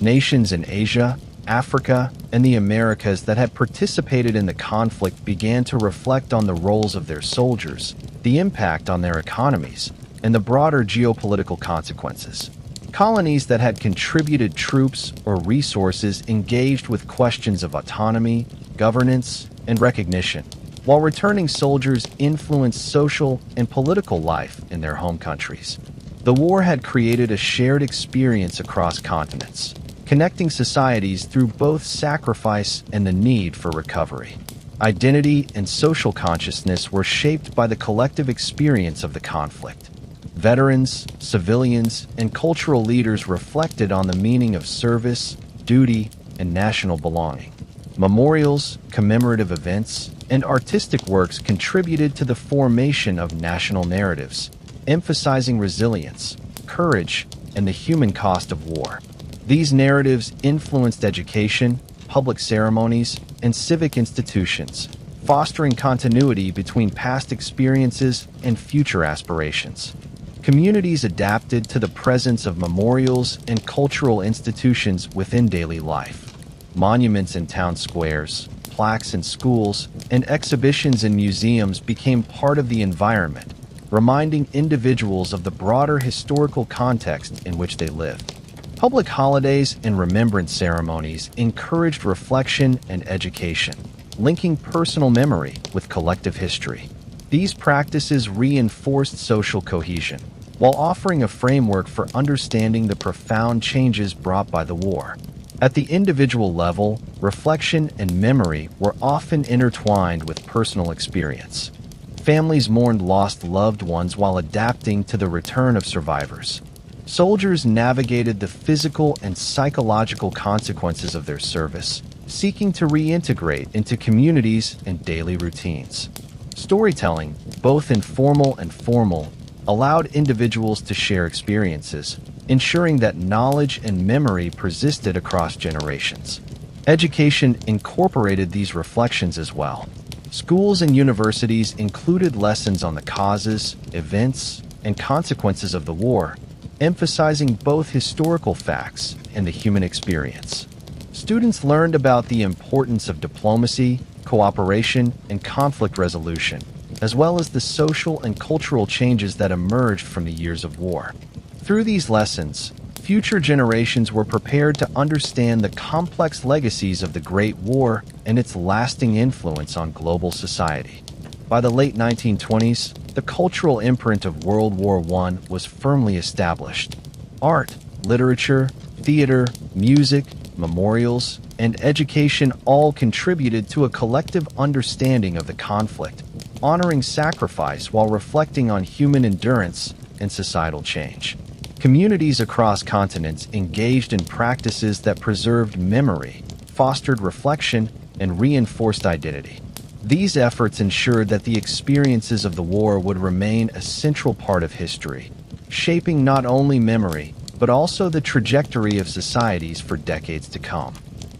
A: Nations in Asia, Africa, and the Americas that had participated in the conflict began to reflect on the roles of their soldiers, the impact on their economies, and the broader geopolitical consequences. Colonies that had contributed troops or resources engaged with questions of autonomy, governance, and recognition, while returning soldiers influenced social and political life in their home countries. The war had created a shared experience across continents, connecting societies through both sacrifice and the need for recovery. Identity and social consciousness were shaped by the collective experience of the conflict. Veterans, civilians, and cultural leaders reflected on the meaning of service, duty, and national belonging. Memorials, commemorative events, and artistic works contributed to the formation of national narratives, emphasizing resilience, courage, and the human cost of war. These narratives influenced education, public ceremonies, and civic institutions, fostering continuity between past experiences and future aspirations. Communities adapted to the presence of memorials and cultural institutions within daily life. Monuments in town squares, plaques in schools and exhibitions in museums became part of the environment, reminding individuals of the broader historical context in which they lived. Public holidays and remembrance ceremonies encouraged reflection and education, linking personal memory with collective history. These practices reinforced social cohesion, while offering a framework for understanding the profound changes brought by the war. At the individual level, reflection and memory were often intertwined with personal experience. Families mourned lost loved ones while adapting to the return of survivors. Soldiers navigated the physical and psychological consequences of their service, seeking to reintegrate into communities and daily routines. Storytelling, both informal and formal, allowed individuals to share experiences, ensuring that knowledge and memory persisted across generations. Education incorporated these reflections as well. Schools and universities included lessons on the causes, events, and consequences of the war, emphasizing both historical facts and the human experience. Students learned about the importance of diplomacy, cooperation, and conflict resolution, as well as the social and cultural changes that emerged from the years of war. Through these lessons, future generations were prepared to understand the complex legacies of the Great War and its lasting influence on global society. By the late 1920s, the cultural imprint of World War I was firmly established. Art, literature, theater, music, memorials, and education all contributed to a collective understanding of the conflict, honoring sacrifice while reflecting on human endurance and societal change. Communities across continents engaged in practices that preserved memory, fostered reflection, and reinforced identity. These efforts ensured that the experiences of the war would remain a central part of history, shaping not only memory, but also the trajectory of societies for decades to come.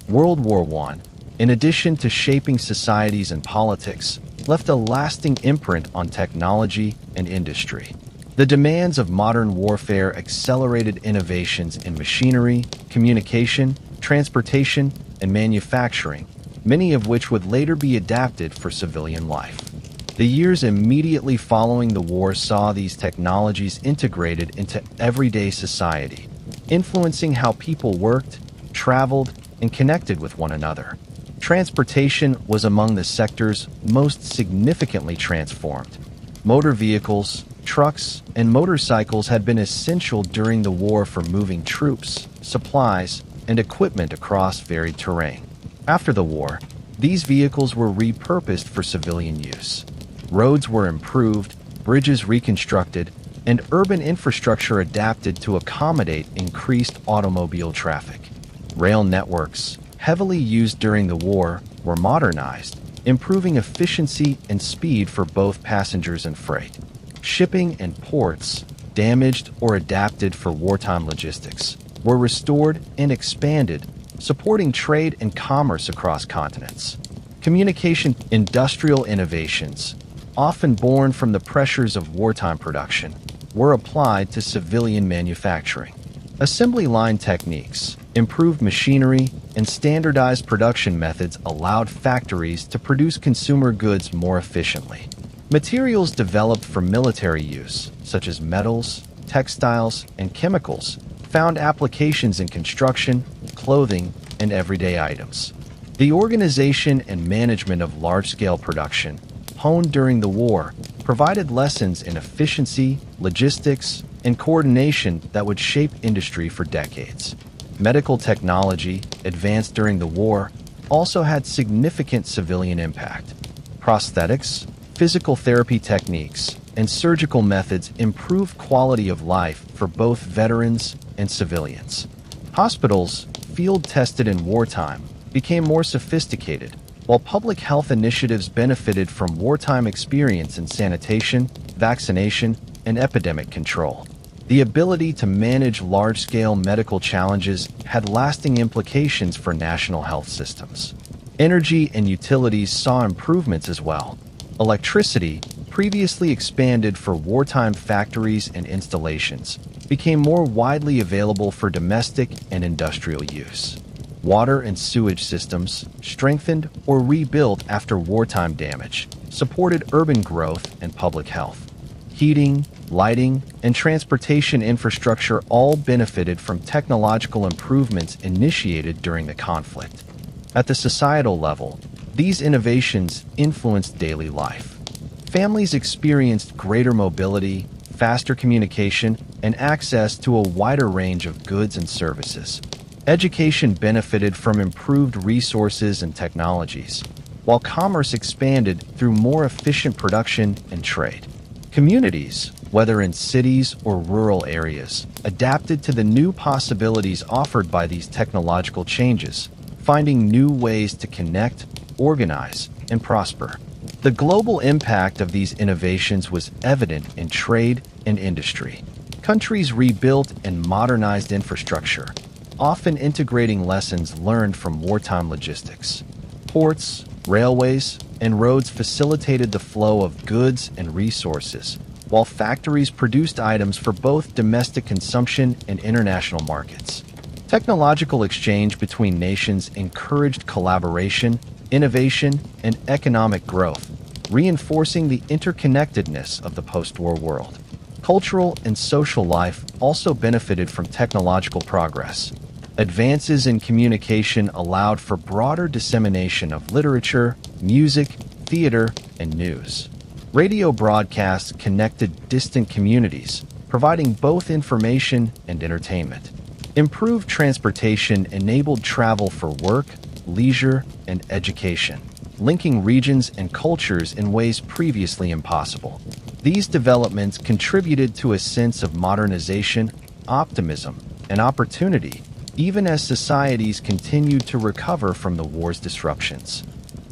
A: World War I, in addition to shaping societies and politics, left a lasting imprint on technology and industry. The demands of modern warfare accelerated innovations in machinery, communication, transportation, and manufacturing, many of which would later be adapted for civilian life. The years immediately following the war saw these technologies integrated into everyday society, influencing how people worked, traveled, and connected with one another. Transportation was among the sectors most significantly transformed. Motor vehicles, trucks, and motorcycles had been essential during the war for moving troops, supplies, and equipment across varied terrain. After the war, these vehicles were repurposed for civilian use. Roads were improved, bridges reconstructed, and urban infrastructure adapted to accommodate increased automobile traffic. Rail networks, heavily used during the war, were modernized, improving efficiency and speed for both passengers and freight. Shipping and ports, damaged or adapted for wartime logistics, were restored and expanded, supporting trade and commerce across continents. Communication industrial innovations, often born from the pressures of wartime production, were applied to civilian manufacturing. Assembly line techniques, improved machinery, and standardized production methods allowed factories to produce consumer goods more efficiently. Materials developed for military use, such as metals, textiles, and chemicals, found applications in construction, clothing, and everyday items. The organization and management of large-scale production, honed during the war, provided lessons in efficiency, logistics, and coordination that would shape industry for decades. Medical technology, advanced during the war, also had significant civilian impact. Prosthetics, physical therapy techniques, and surgical methods improved quality of life for both veterans and civilians. Hospitals, field-tested in wartime, became more sophisticated, while public health initiatives benefited from wartime experience in sanitation, vaccination, and epidemic control. The ability to manage large-scale medical challenges had lasting implications for national health systems. Energy and utilities saw improvements as well. Electricity, previously expanded for wartime factories and installations, became more widely available for domestic and industrial use. water and sewage systems, strengthened or rebuilt after wartime damage, supported urban growth and public health. Heating, lighting, and transportation infrastructure all benefited from technological improvements initiated during the conflict. At the societal level, these innovations influenced daily life. Families experienced greater mobility, faster communication, and access to a wider range of goods and services. Education benefited from improved resources and technologies, while commerce expanded through more efficient production and trade. Communities, whether in cities or rural areas, adapted to the new possibilities offered by these technological changes, finding new ways to connect, organize, and prosper. The global impact of these innovations was evident in trade and industry. Countries rebuilt and modernized infrastructure, often integrating lessons learned from wartime logistics. Ports, railways, and roads facilitated the flow of goods and resources, while factories produced items for both domestic consumption and international markets. Technological exchange between nations encouraged collaboration, innovation, and economic growth, reinforcing the interconnectedness of the post-war world. Cultural and social life also benefited from technological progress. Advances in communication allowed for broader dissemination of literature, music, theater, and news. Radio broadcasts connected distant communities, providing both information and entertainment. Improved transportation enabled travel for work, leisure, and education, linking regions and cultures in ways previously impossible. These developments contributed to a sense of modernization, optimism, and opportunity, even as societies continued to recover from the war's disruptions.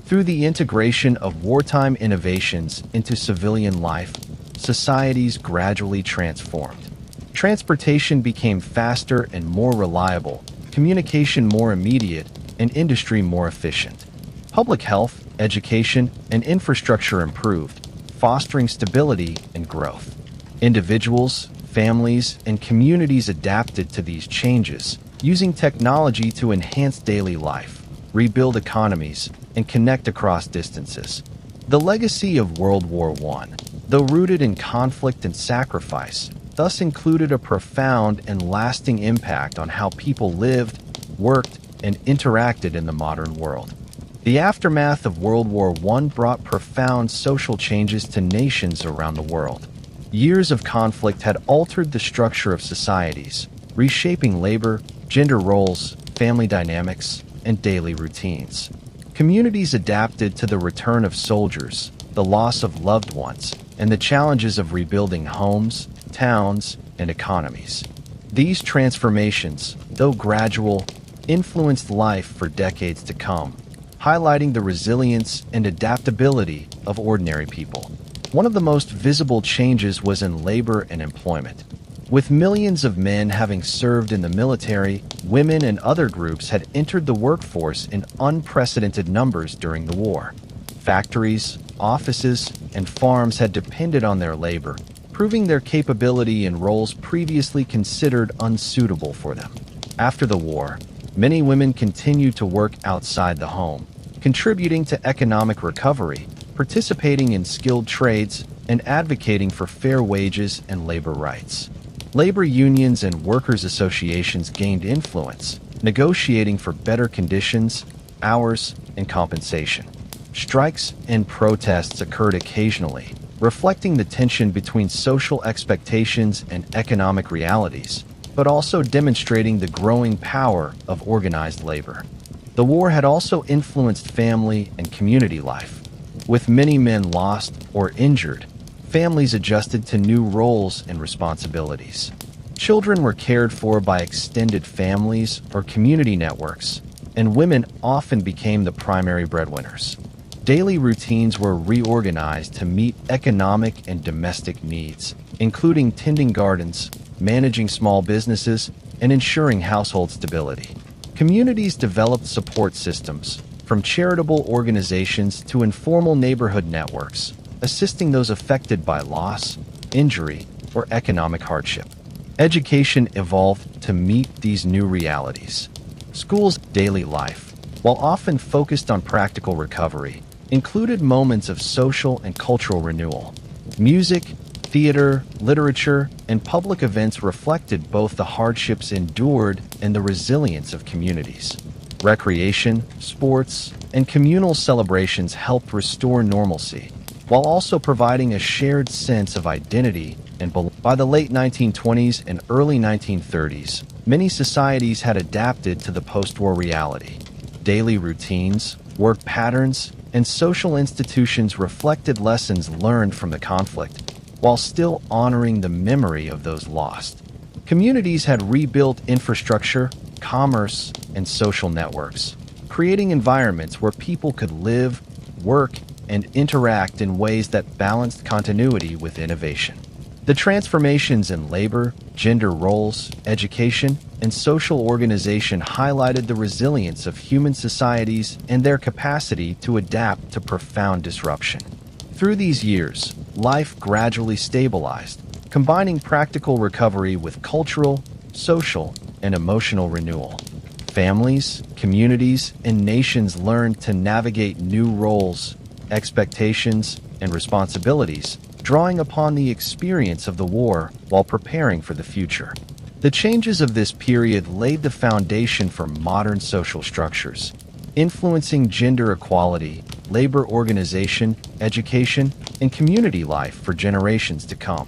A: Through the integration of wartime innovations into civilian life, societies gradually transformed. Transportation became faster and more reliable, communication more immediate, and industry more efficient. Public health, education, and infrastructure improved, fostering stability and growth. Individuals, families, and communities adapted to these changes, using technology to enhance daily life, rebuild economies, and connect across distances. The legacy of World War I, though rooted in conflict and sacrifice, thus included a profound and lasting impact on how people lived, worked, and interacted in the modern world. The aftermath of World War I brought profound social changes to nations around the world. Years of conflict had altered the structure of societies, reshaping labor, gender roles, family dynamics, and daily routines. Communities adapted to the return of soldiers, the loss of loved ones, and the challenges of rebuilding homes, towns, and economies. These transformations, though gradual, influenced life for decades to come, highlighting the resilience and adaptability of ordinary people. One of the most visible changes was in labor and employment. With millions of men having served in the military, women and other groups had entered the workforce in unprecedented numbers during the war. Factories, offices, and farms had depended on their labor, proving their capability in roles previously considered unsuitable for them. After the war, many women continued to work outside the home, contributing to economic recovery, participating in skilled trades, and advocating for fair wages and labor rights. Labor unions and workers' associations gained influence, negotiating for better conditions, hours, and compensation. Strikes and protests occurred occasionally, reflecting the tension between social expectations and economic realities, but also demonstrating the growing power of organized labor. The war had also influenced family and community life. With many men lost or injured, families adjusted to new roles and responsibilities. Children were cared for by extended families or community networks, and women often became the primary breadwinners. Daily routines were reorganized to meet economic and domestic needs, including tending gardens, managing small businesses, and ensuring household stability. Communities developed support systems, from charitable organizations to informal neighborhood networks, assisting those affected by loss, injury, or economic hardship. Education evolved to meet these new realities. Schools' daily life, while often focused on practical recovery, included moments of social and cultural renewal. Music, theater, literature, and public events reflected both the hardships endured and the resilience of communities. Recreation, sports, and communal celebrations helped restore normalcy, while also providing a shared sense of identity and belonging. By the late 1920s and early 1930s, many societies had adapted to the post-war reality. Daily routines, work patterns, and social institutions reflected lessons learned from the conflict, while still honoring the memory of those lost. Communities had rebuilt infrastructure, commerce, and social networks, creating environments where people could live, work, and interact in ways that balanced continuity with innovation. The transformations in labor, gender roles, education, and social organization highlighted the resilience of human societies and their capacity to adapt to profound disruption. Through these years, life gradually stabilized, combining practical recovery with cultural, social, and emotional renewal. Families, communities, and nations learned to navigate new roles, expectations, and responsibilities, drawing upon the experience of the war while preparing for the future. The changes of this period laid the foundation for modern social structures, influencing gender equality, labor organization, education, and community life for generations to come.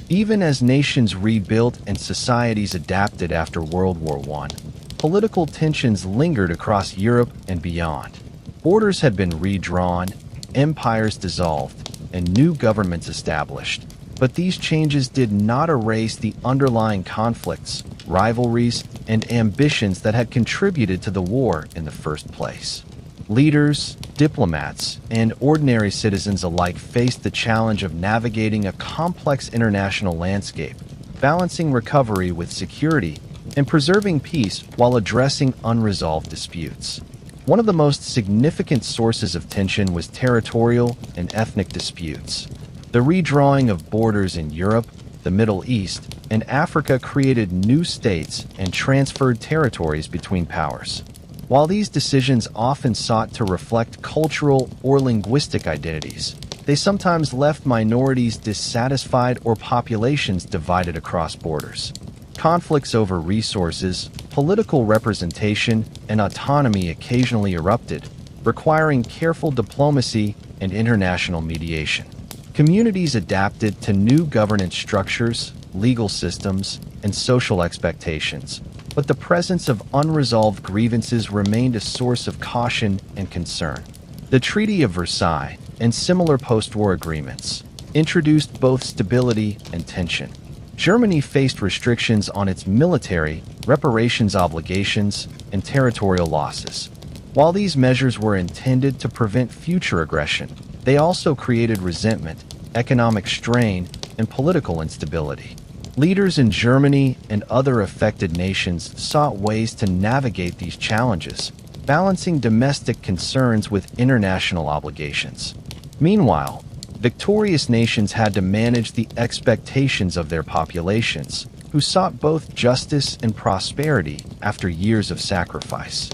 A: Even as nations rebuilt and societies adapted after World War I, political tensions lingered across Europe and beyond. Borders had been redrawn, empires dissolved, and new governments established. But these changes did not erase the underlying conflicts, rivalries, and ambitions that had contributed to the war in the first place. Leaders, diplomats, and ordinary citizens alike faced the challenge of navigating a complex international landscape, balancing recovery with security, and preserving peace while addressing unresolved disputes. One of the most significant sources of tension was territorial and ethnic disputes. The redrawing of borders in Europe, the Middle East, and Africa created new states and transferred territories between powers. While these decisions often sought to reflect cultural or linguistic identities, they sometimes left minorities dissatisfied or populations divided across borders. Conflicts over resources, political representation, and autonomy occasionally erupted, requiring careful diplomacy and international mediation. Communities adapted to new governance structures, legal systems, and social expectations, but the presence of unresolved grievances remained a source of caution and concern. The Treaty of Versailles and similar post-war agreements introduced both stability and tension. Germany faced restrictions on its military, reparations obligations, and territorial losses. While these measures were intended to prevent future aggression, they also created resentment, economic strain, and political instability. Leaders in Germany and other affected nations sought ways to navigate these challenges, balancing domestic concerns with international obligations. Meanwhile, victorious nations had to manage the expectations of their populations, who sought both justice and prosperity after years of sacrifice.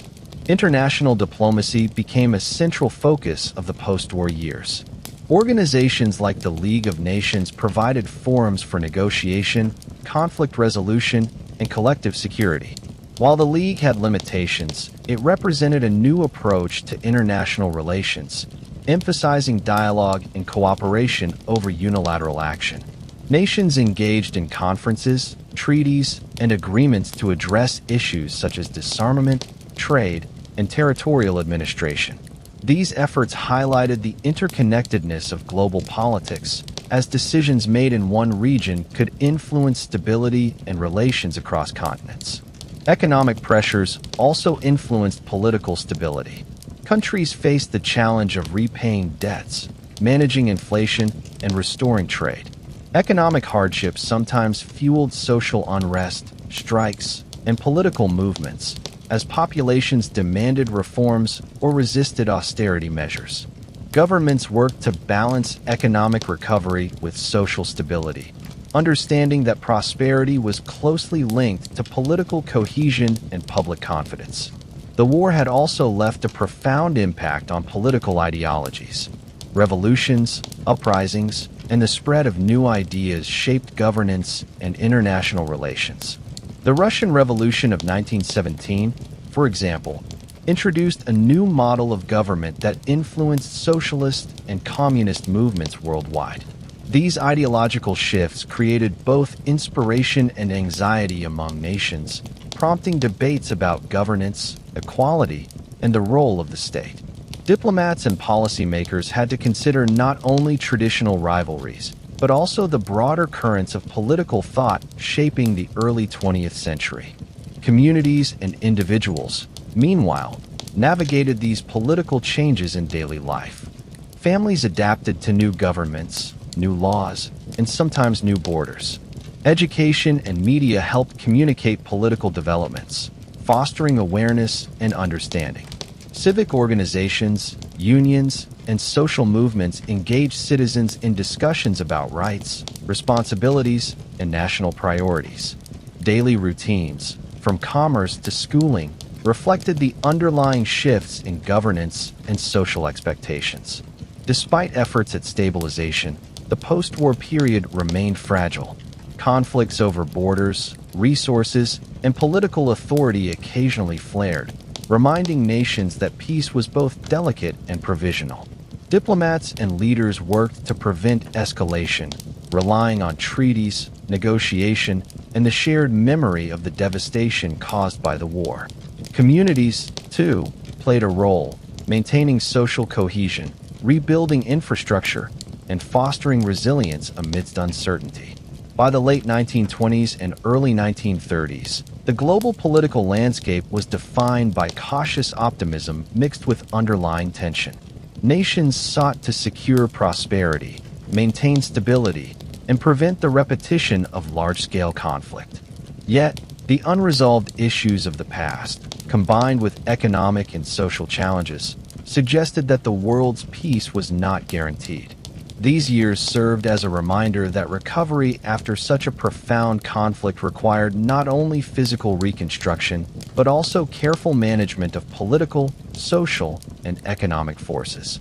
A: International diplomacy became a central focus of the post-war years. Organizations like the League of Nations provided forums for negotiation, conflict resolution, and collective security. While the League had limitations, it represented a new approach to international relations, emphasizing dialogue and cooperation over unilateral action. Nations engaged in conferences, treaties, and agreements to address issues such as disarmament, trade, and territorial administration. These efforts highlighted the interconnectedness of global politics, as decisions made in one region could influence stability and relations across continents. Economic pressures also influenced political stability. Countries faced the challenge of repaying debts, managing inflation, and restoring trade. Economic hardships sometimes fueled social unrest, strikes, and political movements, as populations demanded reforms or resisted austerity measures. Governments worked to balance economic recovery with social stability, understanding that prosperity was closely linked to political cohesion and public confidence. The war had also left a profound impact on political ideologies. Revolutions, uprisings, and the spread of new ideas shaped governance and international relations. The Russian Revolution of 1917, for example, introduced a new model of government that influenced socialist and communist movements worldwide. These ideological shifts created both inspiration and anxiety among nations, prompting debates about governance, equality, and the role of the state. Diplomats and policymakers had to consider not only traditional rivalries, but also the broader currents of political thought shaping the early 20th century. Communities and individuals, meanwhile, navigated these political changes in daily life. Families adapted to new governments, new laws, and sometimes new borders. Education and media helped communicate political developments, fostering awareness and understanding. Civic organizations, unions, and social movements engaged citizens in discussions about rights, responsibilities, and national priorities. Daily routines, from commerce to schooling, reflected the underlying shifts in governance and social expectations. Despite efforts at stabilization, the post-war period remained fragile. Conflicts over borders, resources, and political authority occasionally flared, reminding nations that peace was both delicate and provisional. Diplomats and leaders worked to prevent escalation, relying on treaties, negotiation, and the shared memory of the devastation caused by the war. Communities, too, played a role, maintaining social cohesion, rebuilding infrastructure, and fostering resilience amidst uncertainty. By the late 1920s and early 1930s, the global political landscape was defined by cautious optimism mixed with underlying tension. Nations sought to secure prosperity, maintain stability, and prevent the repetition of large-scale conflict. Yet, the unresolved issues of the past, combined with economic and social challenges, suggested that the world's peace was not guaranteed. These years served as a reminder that recovery after such a profound conflict required not only physical reconstruction, but also careful management of political, social, and economic forces.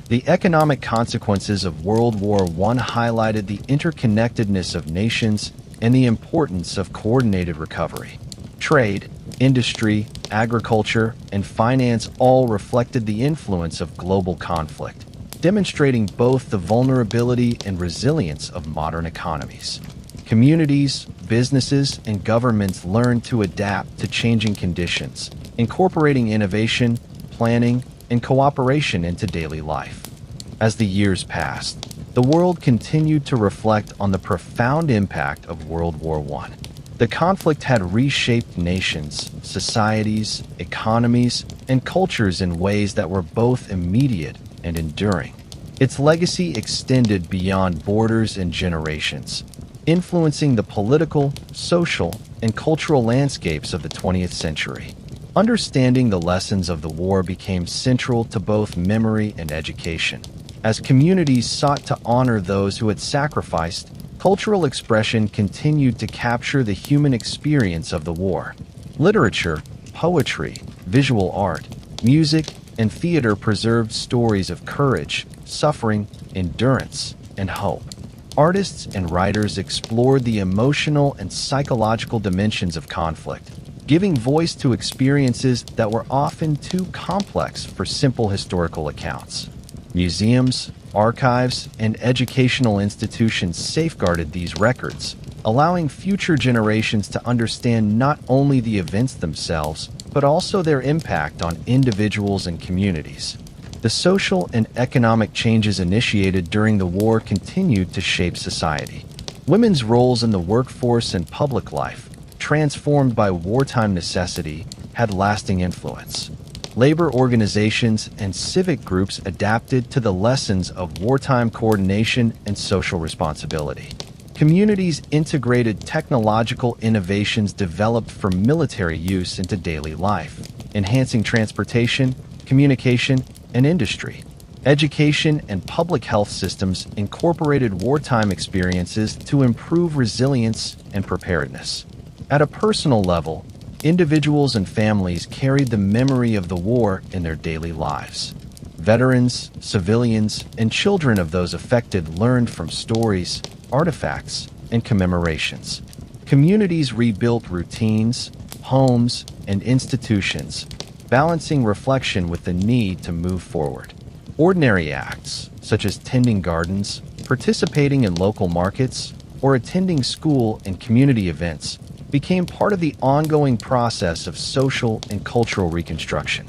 A: The economic consequences of World War I highlighted the interconnectedness of nations and the importance of coordinated recovery. Trade, industry, agriculture, and finance all reflected the influence of global conflict, demonstrating both the vulnerability and resilience of modern economies. Communities, businesses, and governments learned to adapt to changing conditions, incorporating innovation, planning, and cooperation into daily life. As the years passed, the world continued to reflect on the profound impact of World War I. The conflict had reshaped nations, societies, economies, and cultures in ways that were both immediate and enduring. Its legacy extended beyond borders and generations, influencing the political, social, and cultural landscapes of the 20th century. Understanding the lessons of the war became central to both memory and education. As communities sought to honor those who had sacrificed, cultural expression continued to capture the human experience of the war. Literature, poetry, visual art, music, and theater preserved stories of courage, suffering, endurance, and hope. Artists and writers explored the emotional and psychological dimensions of conflict, giving voice to experiences that were often too complex for simple historical accounts. Museums, archives, and educational institutions safeguarded these records, allowing future generations to understand not only the events themselves, but also their impact on individuals and communities. The social and economic changes initiated during the war continued to shape society. Women's roles in the workforce and public life, transformed by wartime necessity, had lasting influence. Labor organizations and civic groups adapted to the lessons of wartime coordination and social responsibility. Communities integrated technological innovations developed for military use into daily life, enhancing transportation, communication, and industry. Education and public health systems incorporated wartime experiences to improve resilience and preparedness. At a personal level, individuals and families carried the memory of the war in their daily lives. Veterans, civilians, and children of those affected learned from stories, artifacts, and commemorations. Communities rebuilt routines, homes, and institutions, balancing reflection with the need to move forward. Ordinary acts, such as tending gardens, participating in local markets, or attending school and community events, became part of the ongoing process of social and cultural reconstruction.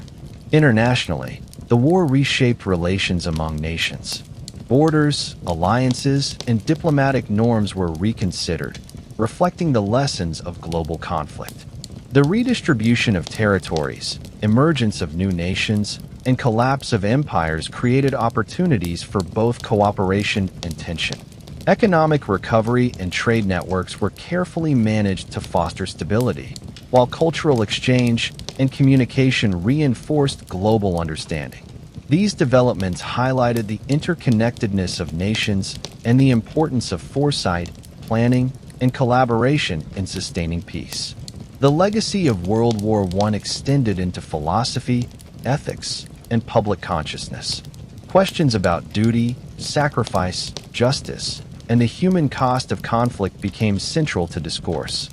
A: Internationally, the war reshaped relations among nations. Borders, alliances, and diplomatic norms were reconsidered, reflecting the lessons of global conflict. The redistribution of territories, emergence of new nations, and collapse of empires created opportunities for both cooperation and tension. Economic recovery and trade networks were carefully managed to foster stability, while cultural exchange and communication reinforced global understanding. These developments highlighted the interconnectedness of nations and the importance of foresight, planning, and collaboration in sustaining peace. The legacy of World War I extended into philosophy, ethics, and public consciousness. Questions about duty, sacrifice, justice, and the human cost of conflict became central to discourse.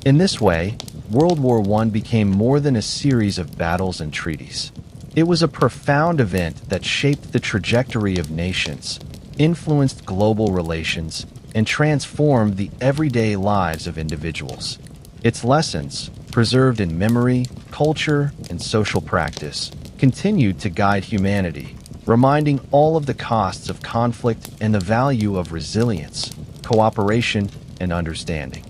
A: In this way, World War I became more than a series of battles and treaties. It was a profound event that shaped the trajectory of nations, influenced global relations, and transformed the everyday lives of individuals. Its lessons, preserved in memory, culture, and social practice, continued to guide humanity, reminding all of the costs of conflict and the value of resilience, cooperation, and understanding.